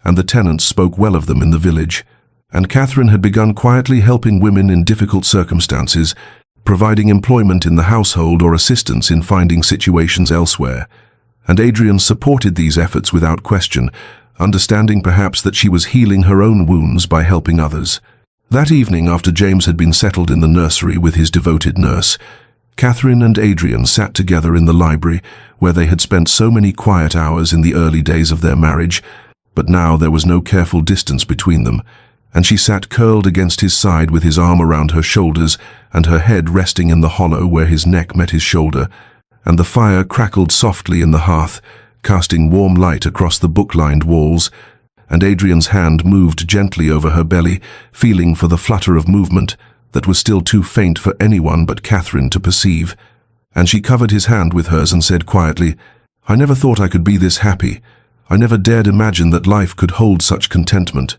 And the tenants spoke well of them in the village. And Catherine had begun quietly helping women in difficult circumstances, providing employment in the household or assistance in finding situations elsewhere. And Adrian supported these efforts without question, understanding perhaps that she was healing her own wounds by helping others. That evening, after James had been settled in the nursery with his devoted nurse, Catherine and Adrian sat together in the library, where they had spent so many quiet hours in the early days of their marriage, but now there was no careful distance between them, and she sat curled against his side with his arm around her shoulders and her head resting in the hollow where his neck met his shoulder, and the fire crackled softly in the hearth, casting warm light across the book-lined walls, and Adrian's hand moved gently over her belly, feeling for the flutter of movement that was still too faint for anyone but Catherine to perceive. And she covered his hand with hers and said quietly, "I never thought I could be this happy. I never dared imagine that life could hold such contentment."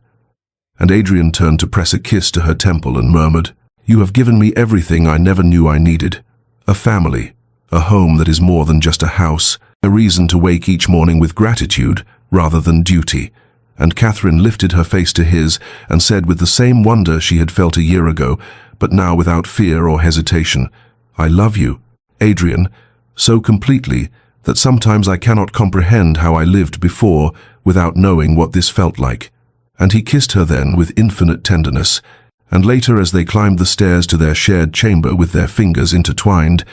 And Adrian turned to press a kiss to her temple and murmured, "You have given me everything I never knew I needed. A family, a home that is more than just a house, a reason to wake each morning with gratitude rather than duty." And Catherine lifted her face to his and said with the same wonder she had felt a year ago, but now without fear or hesitation, "I love you, Adrian, so completely that sometimes I cannot comprehend how I lived before without knowing what this felt like." And he kissed her then with infinite tenderness, and later as they climbed the stairs to their shared chamber with their fingers intertwined,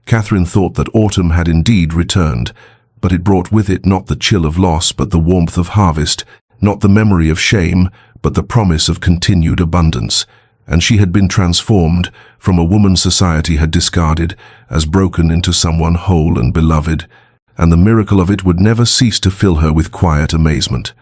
Catherine thought that autumn had indeed returned, but it brought with it not the chill of loss but the warmth of harvest, not the memory of shame but the promise of continued abundance. And she had been transformed from a woman society had discarded, as broken into someone whole and beloved, and the miracle of it would never cease to fill her with quiet amazement.